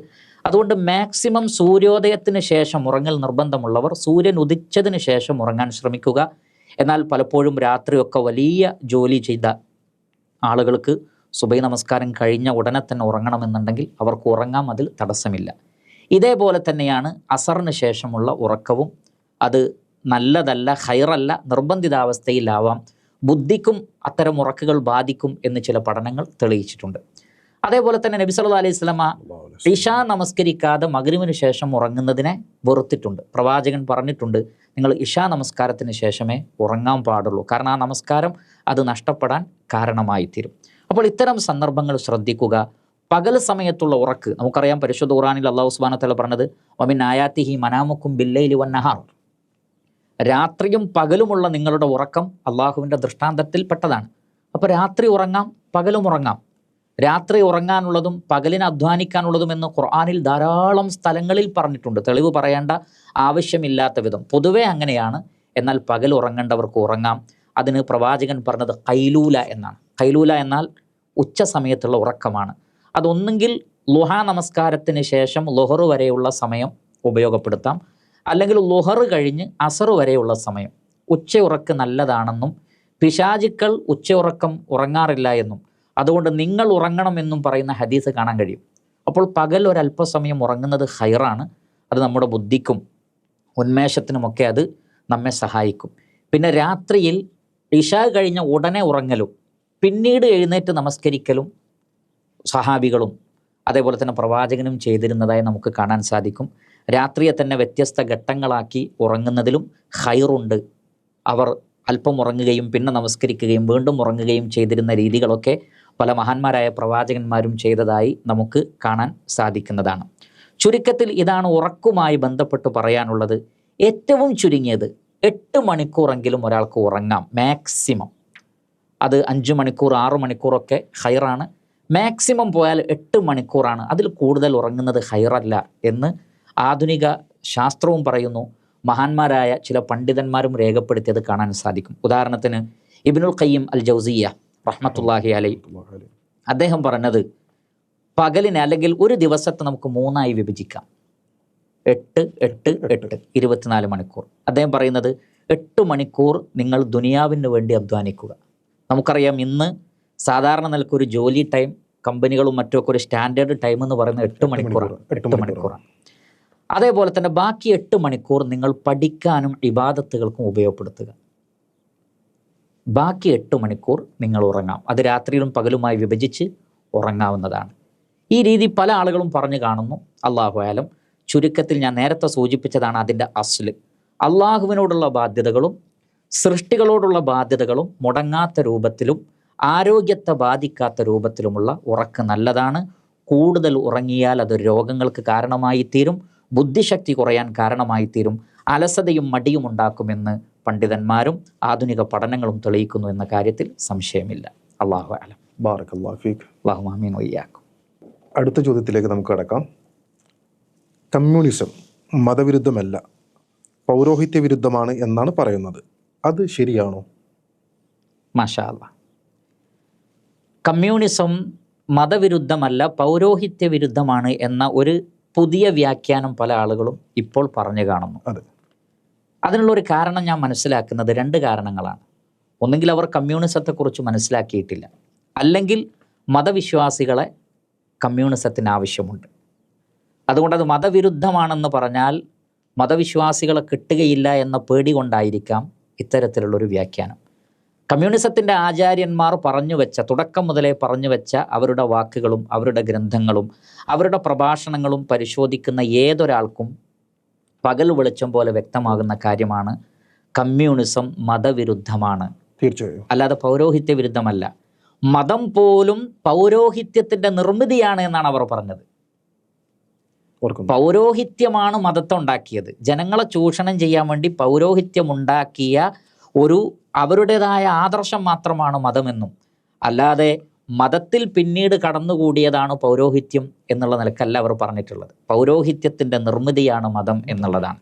അതുകൊണ്ട് മാക്സിമം സൂര്യോദയത്തിന് ശേഷം ഉറങ്ങൽ നിർബന്ധമുള്ളവർ സൂര്യൻ ഉദിച്ചതിന് ശേഷം ഉറങ്ങാൻ ശ്രമിക്കുക. എന്നാൽ പലപ്പോഴും രാത്രിയൊക്കെ വലിയ ജോലി ചെയ്ത ആളുകൾക്ക് സുബഹി നമസ്കാരം കഴിഞ്ഞ ഉടനെ തന്നെ ഉറങ്ങണമെന്നുണ്ടെങ്കിൽ അവർക്ക് ഉറങ്ങാം, അതിൽ തടസ്സമില്ല. ഇതേപോലെ തന്നെയാണ് അസറിന് ശേഷമുള്ള ഉറക്കവും. അത് നല്ലതല്ല, ഖൈറല്ല, നിർബന്ധിതാവസ്ഥയിലാവാം, ബുദ്ധിക്കും അത്തരം ഉറക്കുകൾ ബാധിക്കും എന്ന് ചില പഠനങ്ങൾ തെളിയിച്ചിട്ടുണ്ട്. അതേപോലെ തന്നെ നബി സല്ലല്ലാഹു അലൈഹി വസല്ലമ ഇശാ നമസ്കരിക്കാതെ മഗ്രിബിന് ശേഷം ഉറങ്ങുന്നതിനെ വെറുത്തിട്ടുണ്ട്. പ്രവാചകൻ പറഞ്ഞിട്ടുണ്ട്, നിങ്ങൾ ഇശാ നമസ്കാരത്തിന് ശേഷമേ ഉറങ്ങാൻ പാടുള്ളൂ, കാരണം ആ നമസ്കാരം അത് നഷ്ടപ്പെടാൻ കാരണമായി തീരും. അപ്പോൾ ഇത്തരം സന്ദർഭങ്ങൾ ശ്രദ്ധിക്കുക. പകൽ സമയത്തുള്ള ഉറക്ക് നമുക്കറിയാം, പരിശുദ്ധ ഖുർആനിൽ അല്ലാഹു സുബ്ഹാനഹു വ തആല പറഞ്ഞത് വമിൻ ആയാതിഹി മനാമുക്കും ബില്ലൈലി വന്നഹാർ, രാത്രിയും പകലുമുള്ള നിങ്ങളുടെ ഉറക്കം അള്ളാഹുവിൻ്റെ ദൃഷ്ടാന്തത്തിൽപ്പെട്ടതാണ്. അപ്പോൾ രാത്രി ഉറങ്ങാം, പകലും ഉറങ്ങാം. രാത്രി ഉറങ്ങാനുള്ളതും പകലിന് അധ്വാനിക്കാനുള്ളതും എന്ന് ഖുർആനിൽ ധാരാളം സ്ഥലങ്ങളിൽ പറഞ്ഞിട്ടുണ്ട്. തെളിവ് പറയേണ്ട ആവശ്യമില്ലാത്ത വിധം പൊതുവേ അങ്ങനെയാണ്. എന്നാൽ പകൽ ഉറങ്ങേണ്ടവർക്ക് ഉറങ്ങാം. അതിന് പ്രവാചകൻ പറഞ്ഞത് ഖൈലൂല എന്നാണ്. ഖൈലൂല എന്നാൽ ഉച്ച സമയത്തുള്ള ഉറക്കമാണ്. അതൊന്നുകിൽ ളുഹാ നമസ്കാരത്തിന് ശേഷം ളുഹർ വരെയുള്ള സമയം ഉപയോഗപ്പെടുത്താം, അല്ലെങ്കിൽ ളുഹർ കഴിഞ്ഞ് അസർ വരെയുള്ള സമയം. ഉച്ചയുറക്ക് നല്ലതാണെന്നും പിശാചുക്കൾ ഉച്ചയുറക്കം ഉറങ്ങാറില്ല എന്നും അതുകൊണ്ട് നിങ്ങൾ ഉറങ്ങണമെന്നും പറയുന്ന ഹദീസ് കാണാൻ കഴിയും. അപ്പോൾ പകൽ ഒരല്പസമയം ഉറങ്ങുന്നത് ഖൈറാണ്. അത് നമ്മുടെ ബുദ്ധിക്കും ഉന്മേഷത്തിനുമൊക്കെ അത് നമ്മെ സഹായിക്കും. പിന്നെ രാത്രിയിൽ ഇശാ കഴിഞ്ഞ ഉടനെ ഉറങ്ങലും പിന്നീട് എഴുന്നേറ്റ് നമസ്കരിക്കലും സഹാബികളും അതേപോലെ തന്നെ പ്രവാചകനും ചെയ്തിരുന്നതായി നമുക്ക് കാണാൻ സാധിക്കും. രാത്രിയെ തന്നെ വ്യത്യസ്ത ഘട്ടങ്ങളാക്കി ഉറങ്ങുന്നതിലും ഖൈറുണ്ട്. അവർ അല്പം ഉറങ്ങുകയും പിന്നെ നമസ്കരിക്കുകയും വീണ്ടും ഉറങ്ങുകയും ചെയ്തിരുന്ന രീതികളൊക്കെ പല മഹാന്മാരായ പ്രവാചകന്മാരും ചെയ്തതായി നമുക്ക് കാണാൻ സാധിക്കുന്നതാണ്. ചുരുക്കത്തിൽ ഇതാണ് ഉറക്കുമായി ബന്ധപ്പെട്ട് പറയാനുള്ളത്. ഏറ്റവും ചുരുങ്ങിയത് 8 മണിക്കൂറെങ്കിലും ഒരാൾക്ക് ഉറങ്ങാം മാക്സിമം. അത് 5 മണിക്കൂർ 6 മണിക്കൂറൊക്കെ ഖൈറാണ്. മാക്സിമം പോയാൽ 8 മണിക്കൂറാണ്. അതിൽ കൂടുതൽ ഉറങ്ങുന്നത് ഖൈറല്ല എന്ന് ആധുനിക ശാസ്ത്രവും പറയുന്നു. മഹാന്മാരായ ചില പണ്ഡിതന്മാരും രേഖപ്പെടുത്തിയത് കാണാൻ സാധിക്കും. ഉദാഹരണത്തിന് ഇബ്നുൽ ഖയ്യിം അൽ ജൗസിയ്യ റഹ്മത്തുള്ളാഹി അലൈഹി അദ്ദേഹം പറഞ്ഞത് പകലിനെ അല്ലെങ്കിൽ ഒരു ദിവസത്തെ നമുക്ക് 3ആയി വിഭജിക്കാം. 8 8 8 24 മണിക്കൂർ. അദ്ദേഹം പറയുന്നത് 8 മണിക്കൂർ നിങ്ങൾ ദുനിയാവിന് വേണ്ടി അധ്വാനിക്കുക. നമുക്കറിയാം ഇന്ന് സാധാരണ നിലക്കൊരു ജോലി ടൈം കമ്പനികളും മറ്റുമൊക്കെ ഒരു സ്റ്റാൻഡേർഡ് ടൈം എന്ന് പറയുന്നത് 8 മണിക്കൂറാണ്. 8 മണിക്കൂറാണ്. അതേപോലെ തന്നെ ബാക്കി 8 മണിക്കൂർ നിങ്ങൾ പഠിക്കാനും ഇബാദത്തുകൾക്കും ഉപയോഗപ്പെടുത്തുക. ബാക്കി 8 മണിക്കൂർ നിങ്ങൾ ഉറങ്ങാം. അത് രാത്രിയിലും പകലുമായി വിഭജിച്ച് ഉറങ്ങാവുന്നതാണ്. ഈ രീതി പല ആളുകളും പറഞ്ഞു കാണുന്നു. അല്ലാഹു ആലം. ചുരുക്കത്തിൽ ഞാൻ നേരത്തെ സൂചിപ്പിച്ചതാണ് അതിൻ്റെ അസ്ല്. അള്ളാഹുവിനോടുള്ള ബാധ്യതകളും സൃഷ്ടികളോടുള്ള ബാധ്യതകളും മുടങ്ങാത്ത രൂപത്തിലും ആരോഗ്യത്തെ ബാധിക്കാത്ത രൂപത്തിലുമുള്ള ഉറക്ക് നല്ലതാണ്. കൂടുതൽ ഉറങ്ങിയാൽ അത് രോഗങ്ങൾക്ക് കാരണമായി തീരും, ബുദ്ധിശക്തി കുറയാൻ കാരണമായി തീരും, അലസതയും മടിയും ഉണ്ടാക്കുമെന്ന് പണ്ഡിതന്മാരും ആധുനിക പഠനങ്ങളും തെളിയിക്കുന്നു എന്ന കാര്യത്തിൽ സംശയമില്ല. അല്ലാഹു അലം. ബാറക്കല്ലാഹു ഫീക്. അല്ലാഹുമ്മ ആമീൻ വഇയ്യാക്കും. അടുത്ത ചോദ്യത്തിലേക്ക് നമുക്ക് കടക്കാം. കമ്മ്യൂണിസം മതവിരുദ്ധമല്ല, പൗരോഹിത്യ വിരുദ്ധമാണ് എന്നാണ് പറയുന്നത്. അത് ശരിയാണോ? മാഷാ അല്ലാഹ്. കമ്മ്യൂണിസം മതവിരുദ്ധമല്ല, പൗരോഹിത്യ വിരുദ്ധമാണ് എന്ന ഒരു പുതിയ വ്യാഖ്യാനം പല ആളുകളും ഇപ്പോൾ പറഞ്ഞു കാണുന്നു. അതെ. അതിനുള്ളൊരു കാരണം ഞാൻ മനസ്സിലാക്കുന്നത് 2 കാരണങ്ങളാണ്. ഒന്നുകിൽ അവർ കമ്മ്യൂണിസത്തെക്കുറിച്ച് മനസ്സിലാക്കിയിട്ടില്ല, അല്ലെങ്കിൽ മതവിശ്വാസികളെ കമ്മ്യൂണിസത്തിന് ആവശ്യമുണ്ട്. അതുകൊണ്ട് അത് മതവിരുദ്ധമാണെന്ന് പറഞ്ഞാൽ മതവിശ്വാസികളെ കിട്ടുകയില്ല എന്ന പേടി കൊണ്ടായിരിക്കാം ഇത്തരത്തിലുള്ളൊരു വ്യാഖ്യാനം. കമ്മ്യൂണിസത്തിൻ്റെ ആചാര്യന്മാർ പറഞ്ഞു വെച്ച, തുടക്കം മുതലേ പറഞ്ഞു വെച്ച അവരുടെ വാക്കുകളും അവരുടെ ഗ്രന്ഥങ്ങളും അവരുടെ പ്രഭാഷണങ്ങളും പരിശോധിക്കുന്ന ഏതൊരാൾക്കും പകൽ വെളിച്ചം പോലെ വ്യക്തമാകുന്ന കാര്യമാണ് കമ്മ്യൂണിസം മതവിരുദ്ധമാണ്. തീർച്ചയായും. അല്ലാതെ പൗരോഹിത്യ വിരുദ്ധമല്ല. മതം പോലും പൗരോഹിത്യത്തിൻ്റെ നിർമ്മിതിയാണ് എന്നാണ് അവർ പറഞ്ഞത്. പൗരോഹിത്യമാണ് മതത്തെ ഉണ്ടാക്കിയത്. ജനങ്ങളെ ചൂഷണം ചെയ്യാൻ വേണ്ടി പൗരോഹിത്യമുണ്ടാക്കിയ ഒരു അവരുടേതായ ആദർശം മാത്രമാണ് മതമെന്നും, അല്ലാതെ മതത്തിൽ പിന്നീട് കടന്നുകൂടിയതാണ് പൗരോഹിത്യം എന്നുള്ള നിലക്കല്ല അവർ പറഞ്ഞിട്ടുള്ളത്. പൗരോഹിത്യത്തിൻ്റെ നിർമ്മിതിയാണ് മതം എന്നുള്ളതാണ്.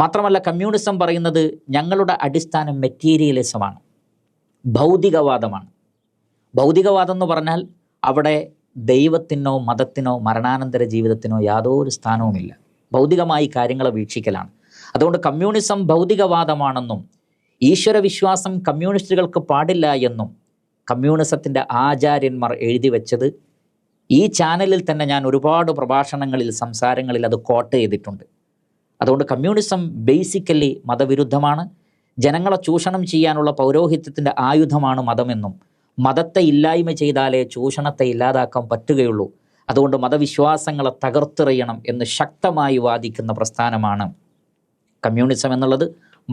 മാത്രമല്ല കമ്മ്യൂണിസം പറയുന്നത് ഞങ്ങളുടെ അടിസ്ഥാനം മെറ്റീരിയലിസമാണ്, ഭൗതികവാദമാണ്. ഭൗതികവാദം എന്ന് പറഞ്ഞാൽ അവിടെ ദൈവത്തിനോ മതത്തിനോ മരണാനന്തര ജീവിതത്തിനോ യാതൊരു സ്ഥാനവുമില്ല. ഭൗതികമായി കാര്യങ്ങളെ വീക്ഷിക്കലാണ്. അതുകൊണ്ട് കമ്മ്യൂണിസം ഭൗതികവാദമാണെന്നും ഈശ്വരവിശ്വാസം കമ്മ്യൂണിസ്റ്റുകൾക്ക് പാടില്ല എന്നും കമ്മ്യൂണിസത്തിൻ്റെ ആചാര്യന്മാർ എഴുതി വെച്ചത് ഈ ചാനലിൽ തന്നെ ഞാൻ ഒരുപാട് പ്രഭാഷണങ്ങളിൽ സംസാരങ്ങളിൽ അത് കോട്ട് ചെയ്തിട്ടുണ്ട്. അതുകൊണ്ട് കമ്മ്യൂണിസം ബേസിക്കലി മതവിരുദ്ധമാണ്. ജനങ്ങളെ ചൂഷണം ചെയ്യാനുള്ള പൗരോഹിത്യത്തിൻ്റെ ആയുധമാണ് മതമെന്നും മതത്തെ ഇല്ലായ്മ ചെയ്താലേ ചൂഷണത്തെ ഇല്ലാതാക്കാൻ പറ്റുകയുള്ളൂ, അതുകൊണ്ട് മതവിശ്വാസങ്ങളെ തകർത്തെറിയണം എന്ന് ശക്തമായി വാദിക്കുന്ന പ്രസ്ഥാനമാണ് കമ്മ്യൂണിസം എന്നുള്ളത്,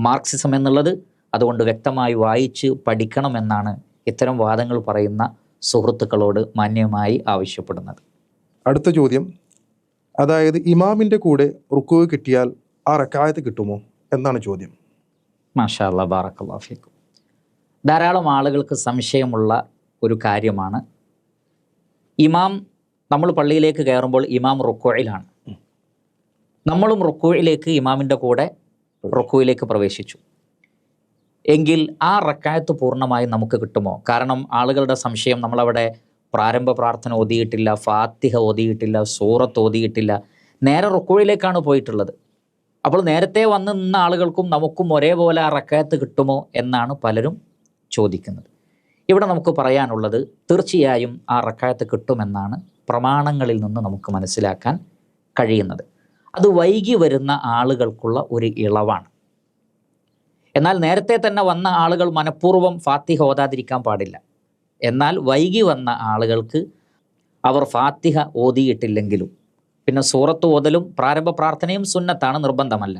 മാർക്സിസം എന്നുള്ളത്. അതുകൊണ്ട് വ്യക്തമായി വായിച്ച് പഠിക്കണമെന്നാണ് ഇത്തരം വാദങ്ങൾ പറയുന്ന സുഹൃത്തുക്കളോട് മാന്യമായി ആവശ്യപ്പെടുന്നത്. അടുത്ത ചോദ്യം, അതായത് ഇമാമിൻ്റെ കൂടെ റുക്കൂ കിട്ടിയാൽ ആ റക്അത്ത് കിട്ടുമോ എന്നാണ് ചോദ്യം. മാഷാ അല്ലാഹ്, ബാറക്കല്ലാഹു ഫീക്കും. ധാരാളം ആളുകൾക്ക് സംശയമുള്ള ഒരു കാര്യമാണ്. ഇമാം, നമ്മൾ പള്ളിയിലേക്ക് കയറുമ്പോൾ ഇമാം റുക്കൂഇലാണ്, നമ്മളും റുക്കൂഇലേക്ക് ഇമാമിൻ്റെ കൂടെ റുക്കൂയിലേക്ക് പ്രവേശിച്ചു എങ്കിൽ ആ റക്അത്ത് പൂർണ്ണമായി നമുക്ക് കിട്ടുമോ? കാരണം ആളുകളുടെ സംശയം, നമ്മളവിടെ പ്രാരംഭ പ്രാർത്ഥന ഓതിയിട്ടില്ല, ഫാത്തിഹ ഓതിയിട്ടില്ല, സൂറത്ത് ഓതിയിട്ടില്ല, നേരെ റുക്കൂയിലേക്കാണ് പോയിട്ടുള്ളത്. അപ്പോൾ നേരത്തെ വന്ന് നിന്ന ആളുകൾക്കും നമുക്കും ഒരേപോലെ ആ റക്അത്ത് കിട്ടുമോ എന്നാണ് പലരും ചോദിക്കുന്നത്. ഇവിടെ നമുക്ക് പറയാനുള്ളത്, തീർച്ചയായും ആ റക്അത്ത് കിട്ടുമെന്നാണ് പ്രമാണങ്ങളിൽ നിന്ന് നമുക്ക് മനസ്സിലാക്കാൻ കഴിയുന്നത്. അത് വൈകി വരുന്ന ആളുകൾക്കുള്ള ഒരു ഇളവാണ്. എന്നാൽ നേരത്തെ തന്നെ വന്ന ആളുകൾ മനഃപൂർവ്വം ഫാത്തിഹ ഓതാതിരിക്കാൻ പാടില്ല. എന്നാൽ വൈകി വന്ന ആളുകൾക്ക് അവർ ഫാത്തിഹ ഓതിയിട്ടില്ലെങ്കിലും, പിന്നെ സൂറത്ത് ഓതലും പ്രാരംഭ പ്രാർത്ഥനയും സുന്നത്താണ്, നിർബന്ധമല്ല.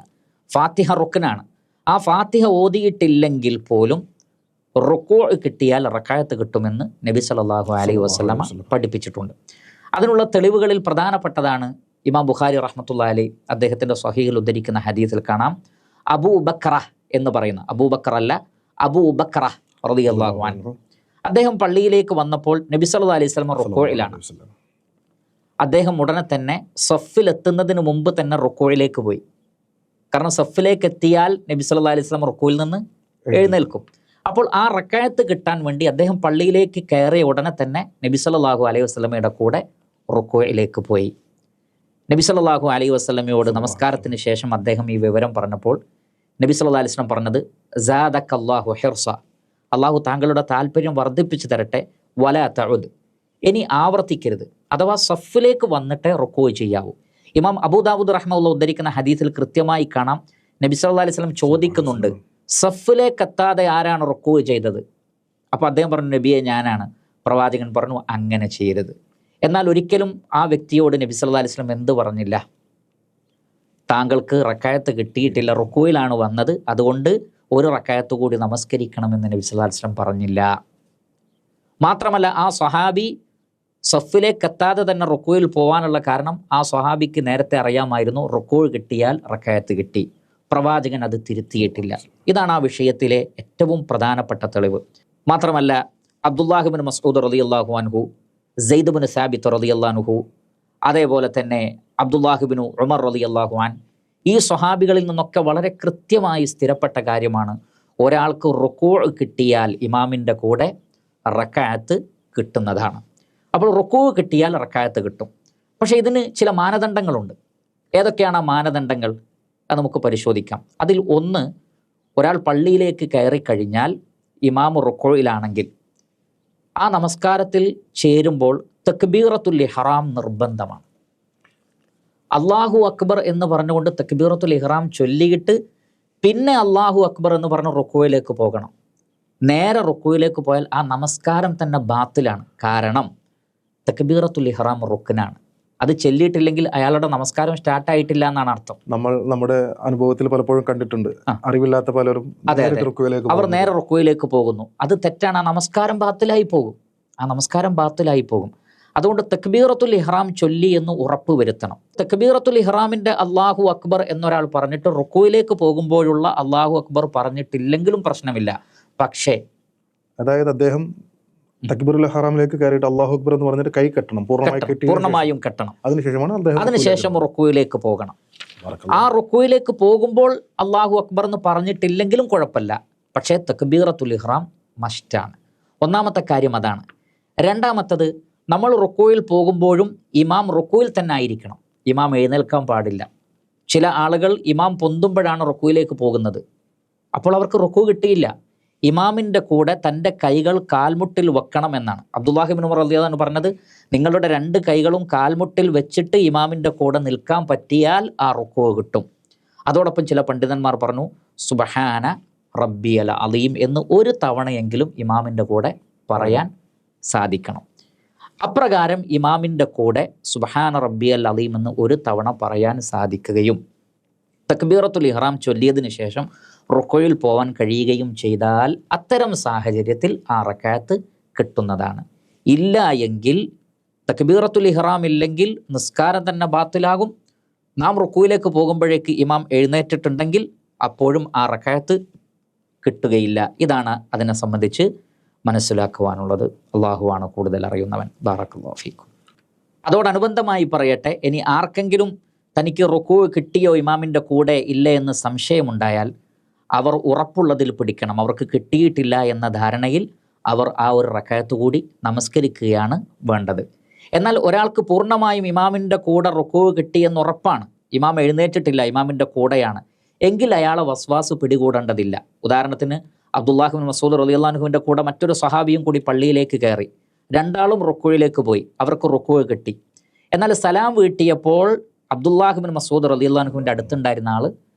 ഫാത്തിഹ റുക്നാണ്. ആ ഫാത്തിഹ ഓതിയിട്ടില്ലെങ്കിൽ പോലും റുക്കൂ കിട്ടിയാൽ റക്അത്ത് കിട്ടുമെന്ന് നബി സല്ലല്ലാഹു അലൈഹി വസല്ലമ പഠിപ്പിച്ചിട്ടുണ്ട്. അതിനുള്ള തെളിവുകളിൽ പ്രധാനപ്പെട്ടതാണ് ഇമാം ബുഖാരി റഹ്മത്തുള്ളാഹി അലൈഹി അദ്ദേഹത്തിൻ്റെ സ്വഹീഹിൽ ഉദ്ധരിക്കുന്ന ഹദീസിൽ കാണാം, അബൂബക്ര എന്ന് പറയുന്ന, അബൂബക്കർ അല്ല, അബൂബക്ര റളിയല്ലാഹു അൻഹു, അദ്ദേഹം പള്ളിയിലേക്ക് വന്നപ്പോൾ നബി സല്ലല്ലാഹു അലൈഹി വസല്ലമ റുക്കൂഇലാണ്. അദ്ദേഹം ഉടനെ തന്നെ സഫിലെത്തുന്നതിന് മുമ്പ് തന്നെ റുക്കൂയിലേക്ക് പോയി. കാരണം സഫിലേക്ക് എത്തിയാൽ നബി സല്ലല്ലാഹു അലൈഹി വസല്ലം റുക്കൂയിൽ നിന്ന് എഴുന്നേൽക്കും. അപ്പോൾ ആ റക്അത്ത് കിട്ടാൻ വേണ്ടി അദ്ദേഹം പള്ളിയിലേക്ക് കയറിയ ഉടനെ തന്നെ നബി സല്ലല്ലാഹു അലൈഹി വസല്ലമയുടെ കൂടെ റുക്കൂയിലേക്ക് പോയി. നബി സല്ലല്ലാഹു അലൈഹി വസല്ലമയോട് നമസ്കാരത്തിന് ശേഷം അദ്ദേഹം ഈ വിവരം പറഞ്ഞപ്പോൾ നബി സല്ലല്ലാഹു അലൈഹി വസല്ലം പറഞ്ഞത്, സാദക്കല്ലാഹു ഹിർസ, അള്ളാഹു താങ്കളുടെ താല്പര്യം വർദ്ധിപ്പിച്ചു തരട്ടെ, വലാ തഉദ്, ഇനി ആവർത്തിക്കരുത്, അഥവാ സഫിലേക്ക് വന്നിട്ട് റുക്കൂ ചെയ്യാവൂ. ഇമാം അബൂദാവൂദ് റഹ്മത്തുള്ളാഹി ഉദ്ധരിക്കുന്ന ഹദീസിൽ കൃത്യമായി കാണാം, നബി സല്ലല്ലാഹു അലൈഹി വസല്ലം ചോദിക്കുന്നുണ്ട്, സഫിലേക്ക് എത്താതെ ആരാണ് റുക്കൂ ചെയ്തത്? അപ്പോൾ അദ്ദേഹം പറഞ്ഞു, നബിയെ ഞാനാണ്. പ്രവാചകൻ പറഞ്ഞു, അങ്ങനെ ചെയ്യരുത്. എന്നാൽ ഒരിക്കലും ആ വ്യക്തിയോട് നബി സല്ലല്ലാഹു അലൈഹി വസല്ലം എന്ത് പറഞ്ഞില്ല, താങ്കൾക്ക് റക്അത്ത് കിട്ടിയിട്ടില്ല, റുക്കൂയിലാണ് വന്നത്, അതുകൊണ്ട് ഒരു റക്അത്ത് കൂടി നമസ്കരിക്കണമെന്ന് നബി സല്ലല്ലാഹു അലൈഹി വസല്ലം പറഞ്ഞില്ല. മാത്രമല്ല ആ സ്വഹാബി സഫിലേക്ക് എത്താതെ തന്നെ റുക്കൂയിൽ പോകാനുള്ള കാരണം ആ സ്വഹാബിക്ക് നേരത്തെ അറിയാമായിരുന്നു, റുക്കൂ കിട്ടിയാൽ റക്അത്ത് കിട്ടി. പ്രവാചകൻ അത് തിരുത്തിയിട്ടില്ല. ഇതാണ് ആ വിഷയത്തിലെ ഏറ്റവും പ്രധാനപ്പെട്ട തെളിവ്. മാത്രമല്ല അബ്ദുല്ലാഹി ഇബ്നു മസ്ഊദ് റളിയല്ലാഹു അൻഹു, സെയ്ദ് ഇബ്നു സാബിത്ത് റളിയല്ലാഹു അൻഹു, അതേപോലെ തന്നെ അബ്ദുല്ലാഹി ഇബ്നു ഉമർ റളിയല്ലാഹു അൻ, ഈ സ്വഹാബികളിൽ നിന്നൊക്കെ വളരെ കൃത്യമായി സ്ഥിരപ്പെട്ട കാര്യമാണ്, ഒരാൾക്ക് റുക്കൂ കിട്ടിയാൽ ഇമാമിൻ്റെ കൂടെ റക്അത്ത് കിട്ടുന്നതാണ്. അപ്പോൾ റുക്കൂ കിട്ടിയാൽ റക്അത്ത് കിട്ടും. പക്ഷേ ഇതിന് ചില മാനദണ്ഡങ്ങളുണ്ട്. ഏതൊക്കെയാണ് ആ മാനദണ്ഡങ്ങൾ? അത് നമുക്ക് പരിശോധിക്കാം. അതിൽ ഒന്ന്, ഒരാൾ പള്ളിയിലേക്ക് കയറിക്കഴിഞ്ഞാൽ ഇമാം റുക്കൂയിലാണെങ്കിൽ ആ നമസ്കാരത്തിൽ ചേരുമ്പോൾ തക്ബീറത്തുൽ ഇഹ്റാം നിർബന്ധമാണ്. അല്ലാഹു അക്ബർ എന്ന് പറഞ്ഞുകൊണ്ട് തക്ബീറത്തുൽ ഇഹ്റാം ചൊല്ലിയിട്ട് പിന്നെ അല്ലാഹു അക്ബർ എന്ന് പറഞ്ഞ് റുക്കൂയിലേക്ക് പോകണം. നേരെ റുക്കൂയിലേക്ക് പോയാൽ ആ നമസ്കാരം തന്നെ ബാത്തിലാണ്. കാരണം തക്ബീറത്തുൽ ഇഹ്റാം റുക്നാണ്. അത് ചൊല്ലിയിട്ടില്ലെങ്കിൽ അയാളുടെ നമസ്കാരം സ്റ്റാർട്ടായിട്ടില്ല എന്നാണ് അർത്ഥം. നമ്മൾ നമ്മുടെ അനുഭവത്തിൽ പലപ്പോഴും കണ്ടിട്ടുണ്ട്, അറിവില്ലാത്ത പലരും അവർ നേരെ റുക്കൂയിലേക്ക് പോകുന്നു. അത് തെറ്റാണ്. ആ നമസ്കാരം ബാത്തിലായി പോകും. അതുകൊണ്ട് തക്ബീറത്തുൽ ഇഹ്റാം ചൊല്ലി എന്ന് ഉറപ്പ് വരുത്തണം. തക്ബീറത്തുൽ ഇഹ്റാമിൻ്റെ അല്ലാഹു അക്ബർ എന്നൊരാൾ പറഞ്ഞിട്ട് റുക്കൂയിലേക്ക് പോകുമ്പോഴുള്ള അല്ലാഹു അക്ബർ പറഞ്ഞിട്ടില്ലെങ്കിലും പ്രശ്നമില്ല. പക്ഷേ അതായത് അദ്ദേഹം തക്ബീറുൽ ഇഹ്റാമിലേക്ക് കയറിയിട്ട് അല്ലാഹു അക്ബർ എന്ന് പറഞ്ഞിട്ട് കൈ കെട്ടണം, പൂർണ്ണമായും കെട്ടണം. കെട്ടണം. അതിനുശേഷമാണ് അതിനുശേഷം റുക്കൂയിലേക്ക് പോകണം. ആ റുക്കുയിലേക്ക് പോകുമ്പോൾ അള്ളാഹു അക്ബർ എന്ന് പറഞ്ഞിട്ടില്ലെങ്കിലും കുഴപ്പമില്ല, പക്ഷേ തക്ബീറത്തുൽ ഇഹ്റാം മസ്റ്റാണ്. ഒന്നാമത്തെ കാര്യം അതാണ്. രണ്ടാമത്തത്, നമ്മൾ റുക്കുയിൽ പോകുമ്പോഴും ഇമാം റുക്കുയിൽ തന്നെ ആയിരിക്കണം, ഇമാം എഴുന്നേൽക്കാൻ പാടില്ല. ചില ആളുകൾ ഇമാം പൊന്തുമ്പോഴാണ് റുക്കുയിലേക്ക് പോകുന്നത്, അപ്പോൾ അവർക്ക് റുക്കു കിട്ടിയില്ല. ഇമാമിൻ്റെ കൂടെ തൻ്റെ കൈകൾ കാൽമുട്ടിൽ വെക്കണം എന്നാണ് അബ്ദുല്ലാഹി ഇബ്നു ഉമർ റളിയല്ലാഹു അൻഹു പറഞ്ഞത്. നിങ്ങളുടെ 2 കൈകളും കാൽമുട്ടിൽ വെച്ചിട്ട് ഇമാമിൻ്റെ കൂടെ നിൽക്കാൻ പറ്റിയാൽ ആ റുക്കു കിട്ടും. അതോടൊപ്പം ചില പണ്ഡിതന്മാർ പറഞ്ഞു സുബ്ഹാന റബ്ബിയൽ അലീം എന്ന് ഒരു തവണയെങ്കിലും ഇമാമിൻ്റെ കൂടെ പറയാൻ സാധിക്കണം. അപ്രകാരം ഇമാമിൻ്റെ കൂടെ സുബ്ഹാന റബ്ബിയൽ അലീം എന്ന് ഒരു തവണ പറയാൻ സാധിക്കുകയും തക്ബീറത്തുൽ ഇഹ്റാം ചൊല്ലിയതിന് ശേഷം റുക്കുയിൽ പോവാൻ കഴിയുകയും ചെയ്താൽ അത്തരം സാഹചര്യത്തിൽ ആ റക്അത്ത് കിട്ടുന്നതാണ്. ഇല്ല എങ്കിൽ തക്ബീറത്തുൽ ഇഹ്റാം ഇല്ലെങ്കിൽ നിസ്കാരം തന്നെ ബാത്തിലാകും. നാം റുക്കുയിലേക്ക് പോകുമ്പോഴേക്ക് ഇമാം എഴുന്നേറ്റിട്ടുണ്ടെങ്കിൽ അപ്പോഴും ആ റക്അത്ത് കിട്ടുകയില്ല. ഇതാണ് അതിനെ സംബന്ധിച്ച് മനസ്സിലാക്കുവാനുള്ളത്. അള്ളാഹുവാണ് കൂടുതൽ അറിയുന്നവൻ. ബാറക്കല്ലാഹു ഫീക്കും. അതോടനുബന്ധമായി പറയട്ടെ, ഇനി ആർക്കെങ്കിലും തനിക്ക് റുക്കൂ കിട്ടിയോ ഇമാമിൻ്റെ കൂടെ ഇല്ലേ എന്ന് സംശയമുണ്ടായാൽ അവർ ഉറപ്പുള്ളതിൽ പിടിക്കണം. അവർക്ക് കിട്ടിയിട്ടില്ല എന്ന ധാരണയിൽ അവർ ആ ഒരു റക്അത്ത് കൂടി നമസ്കരിക്കുകയാണ് വേണ്ടത്. എന്നാൽ ഒരാൾക്ക് പൂർണ്ണമായും ഇമാമിൻ്റെ കൂടെ റുക്കൂ കിട്ടിയെന്ന് ഉറപ്പാണ്, ഇമാം എഴുന്നേറ്റിട്ടില്ല, ഇമാമിൻ്റെ കൂടെയാണ്, എങ്കിൽ അയാളെ വസ്വാസ് പിടികൂടേണ്ടതില്ല. ഉദാഹരണത്തിന് അബ്ദുല്ലാഹി ഇബ്നു മസ്ഊദ് റളിയല്ലാഹു അൻഹുവിൻ്റെ കൂടെ മറ്റൊരു സഹാബിയും കൂടി പള്ളിയിലേക്ക് കയറി. രണ്ടാളും റുക്കൂയിലേക്ക് പോയി, അവർക്ക് റുക്കൂ കിട്ടി. എന്നാൽ സലാം വീട്ടിയപ്പോൾ അബ്ദുല്ലാഹി ഇബ്നു മസ്ഊദ് റളിയല്ലാഹു അൻഹുവിൻ്റെ അടുത്തുണ്ടായിരുന്ന ആൾ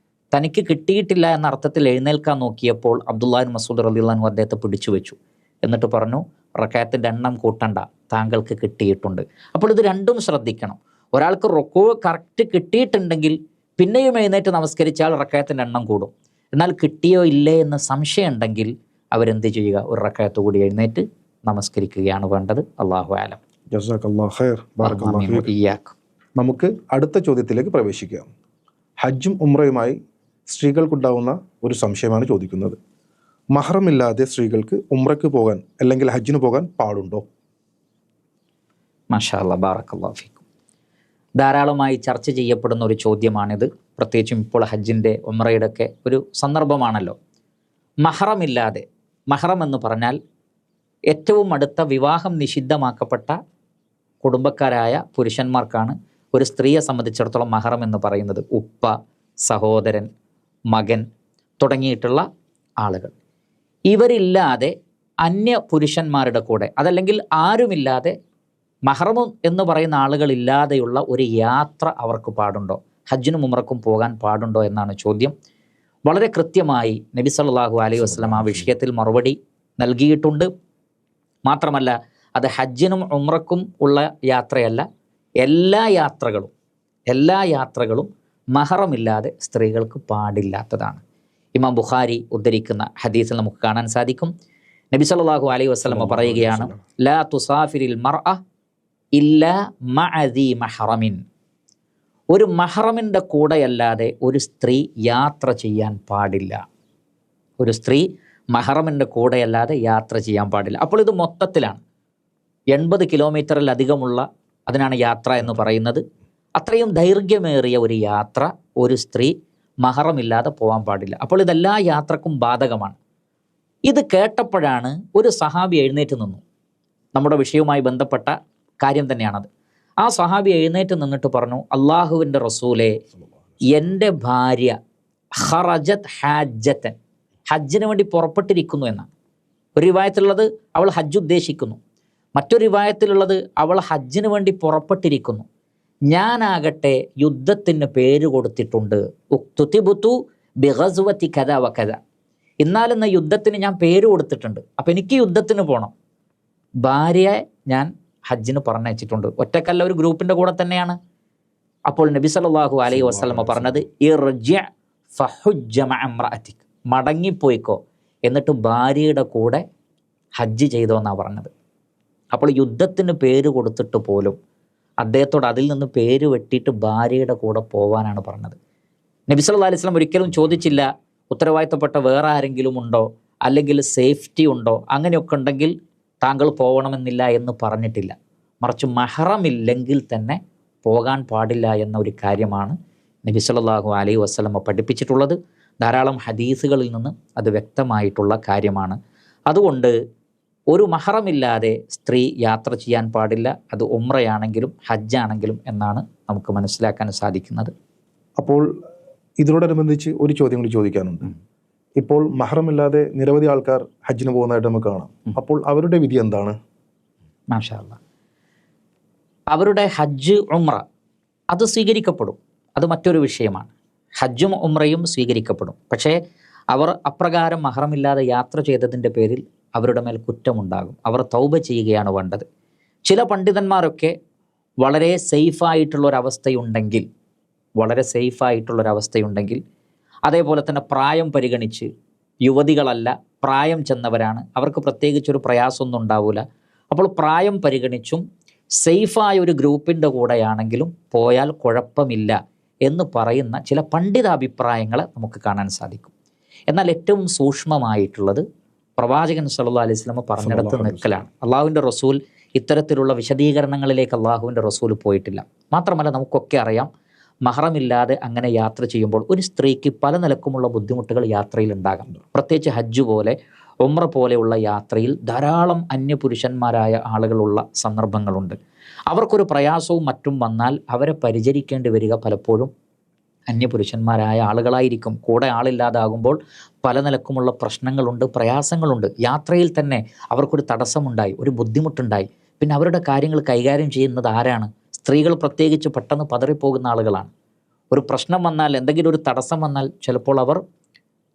തനിക്ക് കിട്ടിയിട്ടില്ല എന്ന അർത്ഥത്തിൽ എഴുന്നേൽക്കാൻ നോക്കിയപ്പോൾ അബ്ദുല്ലാഹി ഇബ്നു മസ്ഊദ് റളിയല്ലാഹു അൻഹു അദ്ദേഹത്തെ പിടിച്ചു വെച്ചു. എന്നിട്ട് പറഞ്ഞു, റക്അത്തിൻ്റെ എണ്ണം കൂട്ടണ്ട, താങ്കൾക്ക് കിട്ടിയിട്ടുണ്ട്. അപ്പോൾ ഇത് രണ്ടും ശ്രദ്ധിക്കണം. ഒരാൾക്ക് റുക്കൂ കറക്റ്റ് കിട്ടിയിട്ടുണ്ടെങ്കിൽ പിന്നെയും എഴുന്നേറ്റ് നമസ്കരിച്ചാൽ റക്അത്തിൻ്റെ എണ്ണം കൂടും. എന്നാൽ കിട്ടിയോ ഇല്ലേ എന്ന് സംശയം ഉണ്ടെങ്കിൽ അവരെന്ത് ചെയ്യുക, ഒരു റക്അത്ത് കൂടി എഴുന്നേറ്റ് നമസ്കരിക്കുകയാണ് വേണ്ടത്. അല്ലാഹു അലം. ജസാക്കല്ലാഹു ഖൈർ. ബാറക്കല്ലാഹു ഫീക്. നമുക്ക് അടുത്ത ചോദ്യത്തിലേക്ക് പ്രവേശിക്കാം. ഹജ്ജും ഉംറയുമായി സ്ത്രീകൾക്കുണ്ടാവുന്ന ഒരു സംശയമാണ് ചോദിക്കുന്നത്. മഹ്റമില്ലാതെ സ്ത്രീകൾക്ക് ഉംറയ്ക്ക് പോകാൻ അല്ലെങ്കിൽ ഹജ്ജിന് പോകാൻ പാടുണ്ടോ? മാഷാ അല്ലാഹ്, ബാറക്കല്ലാഹു ഫീക്കും. ധാരാളമായി ചർച്ച ചെയ്യപ്പെടുന്ന ഒരു ചോദ്യമാണിത്. പ്രത്യേകിച്ചും ഇപ്പോൾ ഹജ്ജിൻ്റെ ഉംറയുടെ ഒക്കെ ഒരു സന്ദർഭമാണല്ലോ. മഹ്റമില്ലാതെ, മഹ്റം എന്ന് പറഞ്ഞാൽ ഏറ്റവും അടുത്ത വിവാഹം നിഷിദ്ധമാക്കപ്പെട്ട കുടുംബക്കാരായ പുരുഷന്മാർക്കാണ് ഒരു സ്ത്രീയെ സംബന്ധിച്ചിടത്തോളം മഹ്റം എന്ന് പറയുന്നത്. ഉപ്പ, സഹോദരൻ, മകൻ തുടങ്ങിയിട്ടുള്ള ആളുകൾ. ഇവരില്ലാതെ അന്യ പുരുഷന്മാരുടെ കൂടെ, അതല്ലെങ്കിൽ ആരുമില്ലാതെ മഹ്റം എന്ന് പറയുന്ന ആളുകളില്ലാതെയുള്ള ഒരു യാത്ര അവർക്ക് പാടുണ്ടോ? ഹജ്ജിനും ഉംറക്കും പോകാൻ പാടുണ്ടോ എന്നാണ് ചോദ്യം. വളരെ കൃത്യമായി നബി സല്ലല്ലാഹു അലൈഹി വസല്ലം ആ വിഷയത്തിൽ മറുപടി നൽകിയിട്ടുണ്ട്. മാത്രമല്ല, അത് ഹജ്ജിനും ഉംറക്കും ഉള്ള യാത്രയല്ല, എല്ലാ യാത്രകളും മഹ്റമില്ലാതെ സ്ത്രീകൾക്ക് പാടില്ലാത്തതാണ്. ഇമാം ബുഖാരി ഉദ്ധരിക്കുന്ന ഹദീസിൽ നമുക്ക് കാണാൻ സാധിക്കും, നബി സല്ലല്ലാഹു അലൈഹി വസല്ലം പറയുകയാണ്, ലാ തുസാഫിരിൽ മർഅ ഇല്ലാ മഅ ദി മഹ്റമിൻ. ഒരു മഹ്റമിൻ്റെ കൂടെയല്ലാതെ ഒരു സ്ത്രീ യാത്ര ചെയ്യാൻ പാടില്ല. ഒരു സ്ത്രീ മഹ്റമിൻ്റെ കൂടെയല്ലാതെ യാത്ര ചെയ്യാൻ പാടില്ല. അപ്പോൾ ഇത് മൊത്തത്തിലാണ് 80 കിലോമീറ്ററിലധികമുള്ള, അതിനാണ് യാത്ര എന്ന് പറയുന്നത്. അത്രയും ദൈർഘ്യമേറിയ ഒരു യാത്ര ഒരു സ്ത്രീ മഹ്റമില്ലാതെ പോകാൻ പാടില്ല. അപ്പോൾ ഇതെല്ലാ യാത്രക്കും ബാധകമാണ്. ഇത് കേട്ടപ്പോഴാണ് ഒരു സഹാബി എഴുന്നേറ്റ് നിന്നു. നമ്മുടെ വിഷയവുമായി ബന്ധപ്പെട്ട കാര്യം തന്നെയാണത്. ആ സഹാബി എഴുന്നേറ്റ് നിന്നിട്ട് പറഞ്ഞു, അള്ളാഹുവിൻ്റെ റസൂലെ, എൻ്റെ ഭാര്യ ഖറജത് ഹാജ്ജത്തൻ, ഹജ്ജിന് വേണ്ടി പുറപ്പെട്ടിരിക്കുന്നു എന്നാണ്. ഒരു റിവായത്തിലുള്ളത് അവൾ ഹജ്ജ് ഉദ്ദേശിക്കുന്നു, മറ്റൊരു റിവായത്തിലുള്ളത് അവൾ ഹജ്ജിന് വേണ്ടി പുറപ്പെട്ടിരിക്കുന്നു. ഞാനാകട്ടെ യുദ്ധത്തിന് പേര് കൊടുത്തിട്ടുണ്ട്, ഉക്തുതിബുതു ബിഗസ്വതി കദ വ കദ, ഇന്നാലെന്ന യുദ്ധത്തിന് ഞാൻ പേര് കൊടുത്തിട്ടുണ്ട്, അപ്പം എനിക്ക് യുദ്ധത്തിന് പോകണം. ഭാര്യയെ ഞാൻ ഹജ്ജിന് പറഞ്ഞയച്ചിട്ടുണ്ട്. ഒറ്റക്കല്ല, ഒരു ഗ്രൂപ്പിൻ്റെ കൂടെ തന്നെയാണ്. അപ്പോൾ നബി സല്ലല്ലാഹു അലൈഹി വസല്ലമ പറഞ്ഞത്, ഇർജി ഫഹുജ്ജ മഅ ഇംറഅതിക്, മടങ്ങിപ്പോയിക്കോ, എന്നിട്ട് ഭാര്യയുടെ കൂടെ ഹജ്ജ് ചെയ്തോ എന്നാണ് പറഞ്ഞത്. അപ്പോൾ യുദ്ധത്തിന് പേര് കൊടുത്തിട്ട് പോലും അദ്ദേഹത്തോട് അതിൽ നിന്ന് പേര് വെട്ടിയിട്ട് ഭാര്യയുടെ കൂടെ പോവാനാണ് പറഞ്ഞത്. നബി സല്ലല്ലാഹു അലൈഹി വസല്ലം ഒരിക്കലും ചോദിച്ചില്ല ഉത്തരവാദിത്തപ്പെട്ട വേറെ ആരെങ്കിലും ഉണ്ടോ, അല്ലെങ്കിൽ സേഫ്റ്റി ഉണ്ടോ, അങ്ങനെയൊക്കെ ഉണ്ടെങ്കിൽ താങ്കൾ പോകണമെന്നില്ല എന്ന് പറഞ്ഞിട്ടില്ല. മറിച്ച് മഹ്റമില്ലെങ്കിൽ തന്നെ പോകാൻ പാടില്ല എന്ന ഒരു കാര്യമാണ് നബി സല്ലല്ലാഹു അലൈഹി വസല്ലമ പഠിപ്പിച്ചിട്ടുള്ളത്. ധാരാളം ഹദീസുകളിൽ നിന്ന് അത് വ്യക്തമായിട്ടുള്ള കാര്യമാണ്. അതുകൊണ്ട് ഒരു മഹറമില്ലാതെ സ്ത്രീ യാത്ര ചെയ്യാൻ പാടില്ല, അത് ഉംറയാണെങ്കിലും ഹജ്ജാണെങ്കിലും എന്നാണ് നമുക്ക് മനസ്സിലാക്കാൻ സാധിക്കുന്നത്. അപ്പോൾ ഇതിനോടനുബന്ധിച്ച് ഒരു ചോദ്യം കൂടി ചോദിക്കാനുണ്ട്. ഇപ്പോൾ മഹറമില്ലാതെ നിരവധി ആൾക്കാർ ഹജ്ജിന് പോകുന്നതായിട്ട് നമുക്ക് കാണാം. അപ്പോൾ അവരുടെ വിധി എന്താണ്? മാഷാ അല്ലാ, അവരുടെ ഹജ്ജ് ഉംറ അത് സ്വീകരിക്കപ്പെടും, അത് മറ്റൊരു വിഷയമാണ്. ഹജ്ജും ഉംറയും സ്വീകരിക്കപ്പെടും. പക്ഷേ അവർ അപ്രകാരം മഹറമില്ലാതെ യാത്ര ചെയ്തതിൻ്റെ പേരിൽ അവരുടെ മേൽ കുറ്റമുണ്ടാകും. അവർ തൗബ ചെയ്യുകയാണ് വേണ്ടത്. ചില പണ്ഡിതന്മാരൊക്കെ വളരെ സേഫായിട്ടുള്ളൊരവസ്ഥയുണ്ടെങ്കിൽ അതേപോലെ തന്നെ പ്രായം പരിഗണിച്ച്, യുവതികളല്ല പ്രായം ചെന്നവരാണ്, അവർക്ക് പ്രത്യേകിച്ചൊരു പ്രയാസമൊന്നും ഉണ്ടാവില്ല, അപ്പോൾ പ്രായം പരിഗണിച്ചും സേഫായ ഒരു ഗ്രൂപ്പിൻ്റെ കൂടെയാണെങ്കിലും പോയാൽ കുഴപ്പമില്ല എന്ന് പറയുന്ന ചില പണ്ഡിതാഭിപ്രായങ്ങളെ നമുക്ക് കാണാൻ സാധിക്കും. എന്നാൽ ഏറ്റവും സൂക്ഷ്മമായിട്ടുള്ളത് പ്രവാചകൻ സല്ലല്ലാഹു അലൈഹി വസല്ലം പറഞ്ഞിടത്ത് നിൽക്കലാണ്. അള്ളാഹുവിൻ്റെ റസൂൽ ഇത്തരത്തിലുള്ള വിശദീകരണങ്ങളിലേക്ക് അള്ളാഹുവിൻ്റെ റസൂൽ പോയിട്ടില്ല. മാത്രമല്ല നമുക്കൊക്കെ അറിയാം, മഹറമില്ലാതെ അങ്ങനെ യാത്ര ചെയ്യുമ്പോൾ ഒരു സ്ത്രീക്ക് പല നിലക്കുമുള്ള ബുദ്ധിമുട്ടുകൾ യാത്രയിൽ ഉണ്ടാകാം. പ്രത്യേകിച്ച് ഹജ്ജ് പോലെ ഉംറ പോലെയുള്ള യാത്രയിൽ ധാരാളം അന്യപുരുഷന്മാരായ ആളുകളുള്ള സന്ദർഭങ്ങളുണ്ട്. അവർക്കൊരു പ്രയാസവും മറ്റും വന്നാൽ അവരെ പരിചരിക്കേണ്ടി വരിക പലപ്പോഴും അന്യപുരുഷന്മാരായ ആളുകളായിരിക്കും. കൂടെ ആളില്ലാതാകുമ്പോൾ പല നിലക്കുമുള്ള പ്രശ്നങ്ങളുണ്ട്, പ്രയാസങ്ങളുണ്ട്. യാത്രയിൽ തന്നെ അവർക്കൊരു തടസ്സമുണ്ടായി, ഒരു ബുദ്ധിമുട്ടുണ്ടായി, പിന്നെ അവരുടെ കാര്യങ്ങൾ കൈകാര്യം ചെയ്യുന്നത് ആരാണ്? സ്ത്രീകൾ പ്രത്യേകിച്ച് പെട്ടെന്ന് പതറിപ്പോകുന്ന ആളുകളാണ്. ഒരു പ്രശ്നം വന്നാൽ, എന്തെങ്കിലും ഒരു തടസ്സം വന്നാൽ ചിലപ്പോൾ അവർ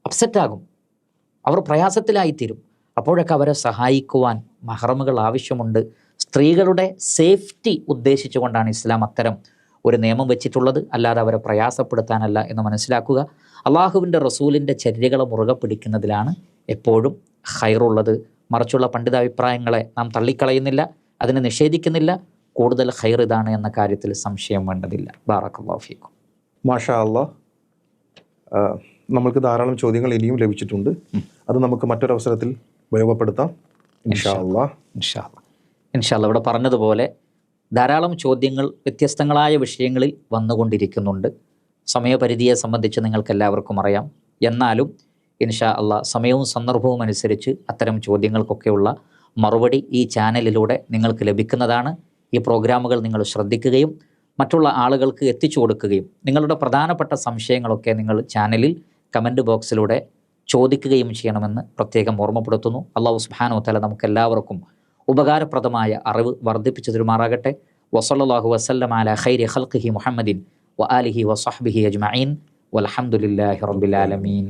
അപ്സെറ്റാകും, അവർ പ്രയാസത്തിലായിത്തീരും. അപ്പോഴൊക്കെ അവരെ സഹായിക്കുവാൻ മഹ്റമുകൾ ആവശ്യമുണ്ട്. സ്ത്രീകളുടെ സേഫ്റ്റി ഉദ്ദേശിച്ചുകൊണ്ടാണ് ഇസ്ലാം അത്തരം ഒരു നിയമം വെച്ചിട്ടുള്ളത്, അല്ലാതെ അവരെ പ്രയാസപ്പെടുത്താനല്ല എന്ന് മനസ്സിലാക്കുക. അള്ളാഹുവിൻ്റെ റസൂലിൻ്റെ ചര്യകളെ മുറുകെ പിടിക്കുന്നതിലാണ് എപ്പോഴും ഖൈറുള്ളത്. മറിച്ചുള്ള പണ്ഡിതാഭിപ്രായങ്ങളെ നാം തള്ളിക്കളയുന്നില്ല, അതിനെ നിഷേധിക്കുന്നില്ല. കൂടുതൽ ഖൈർ ഇതാണ് എന്ന കാര്യത്തിൽ സംശയം വേണ്ടതില്ല. ബാറക്കല്ലാഹു ഫീക്കും. മാഷാ അല്ലാഹ്, നമ്മൾക്ക് ധാരാളം ചോദ്യങ്ങൾ ഇനിയും ലഭിച്ചിട്ടുണ്ട്. അത് നമുക്ക് മറ്റൊരവസരത്തിൽ ഉപയോഗപ്പെടുത്താം ഇൻഷാ അല്ലാഹ്. ഇൻഷാ അല്ലാഹ് ഇവിടെ പറഞ്ഞതുപോലെ ധാരാളം ചോദ്യങ്ങൾ വ്യത്യസ്തങ്ങളായ വിഷയങ്ങളിൽ വന്നുകൊണ്ടിരിക്കുന്നുണ്ട്. സമയപരിധിയെ സംബന്ധിച്ച് നിങ്ങൾക്ക് എല്ലാവർക്കും അറിയാം. എന്നാലും ഇൻഷാ അല്ലാഹ് സമയവും സന്ദർഭവും അനുസരിച്ച് അത്തരം ചോദ്യങ്ങൾക്കൊക്കെയുള്ള മറുപടി ഈ ചാനലിലൂടെ നിങ്ങൾക്ക് ലഭിക്കുന്നതാണ്. ഈ പ്രോഗ്രാമുകൾ നിങ്ങൾ ശ്രദ്ധിക്കുകയും മറ്റുള്ള ആളുകൾക്ക് എത്തിച്ചു കൊടുക്കുകയും നിങ്ങളുടെ പ്രധാനപ്പെട്ട സംശയങ്ങളൊക്കെ നിങ്ങൾ ചാനലിൽ കമൻറ്റ് ബോക്സിലൂടെ ചോദിക്കുകയും ചെയ്യണമെന്ന് പ്രത്യേകം ഓർമ്മപ്പെടുത്തുന്നു. അല്ലാഹു സുബ്ഹാനഹു വ തആല നമുക്കെല്ലാവർക്കും ഉപകാരപ്രദമായ അറിവ് വർദ്ധിപ്പിച്ചു തരുമാറാകട്ടെ. വസല്ലല്ലാഹു വസല്ലമ അലാ ഖൈരി ഖൽഖിഹി മുഹമ്മദിൻ വ ആലിഹി വ സ്വഹ്ബിഹി അജ്മഈൻ വൽഹംദുലില്ലാഹി റബ്ബിൽ ആലമീൻ.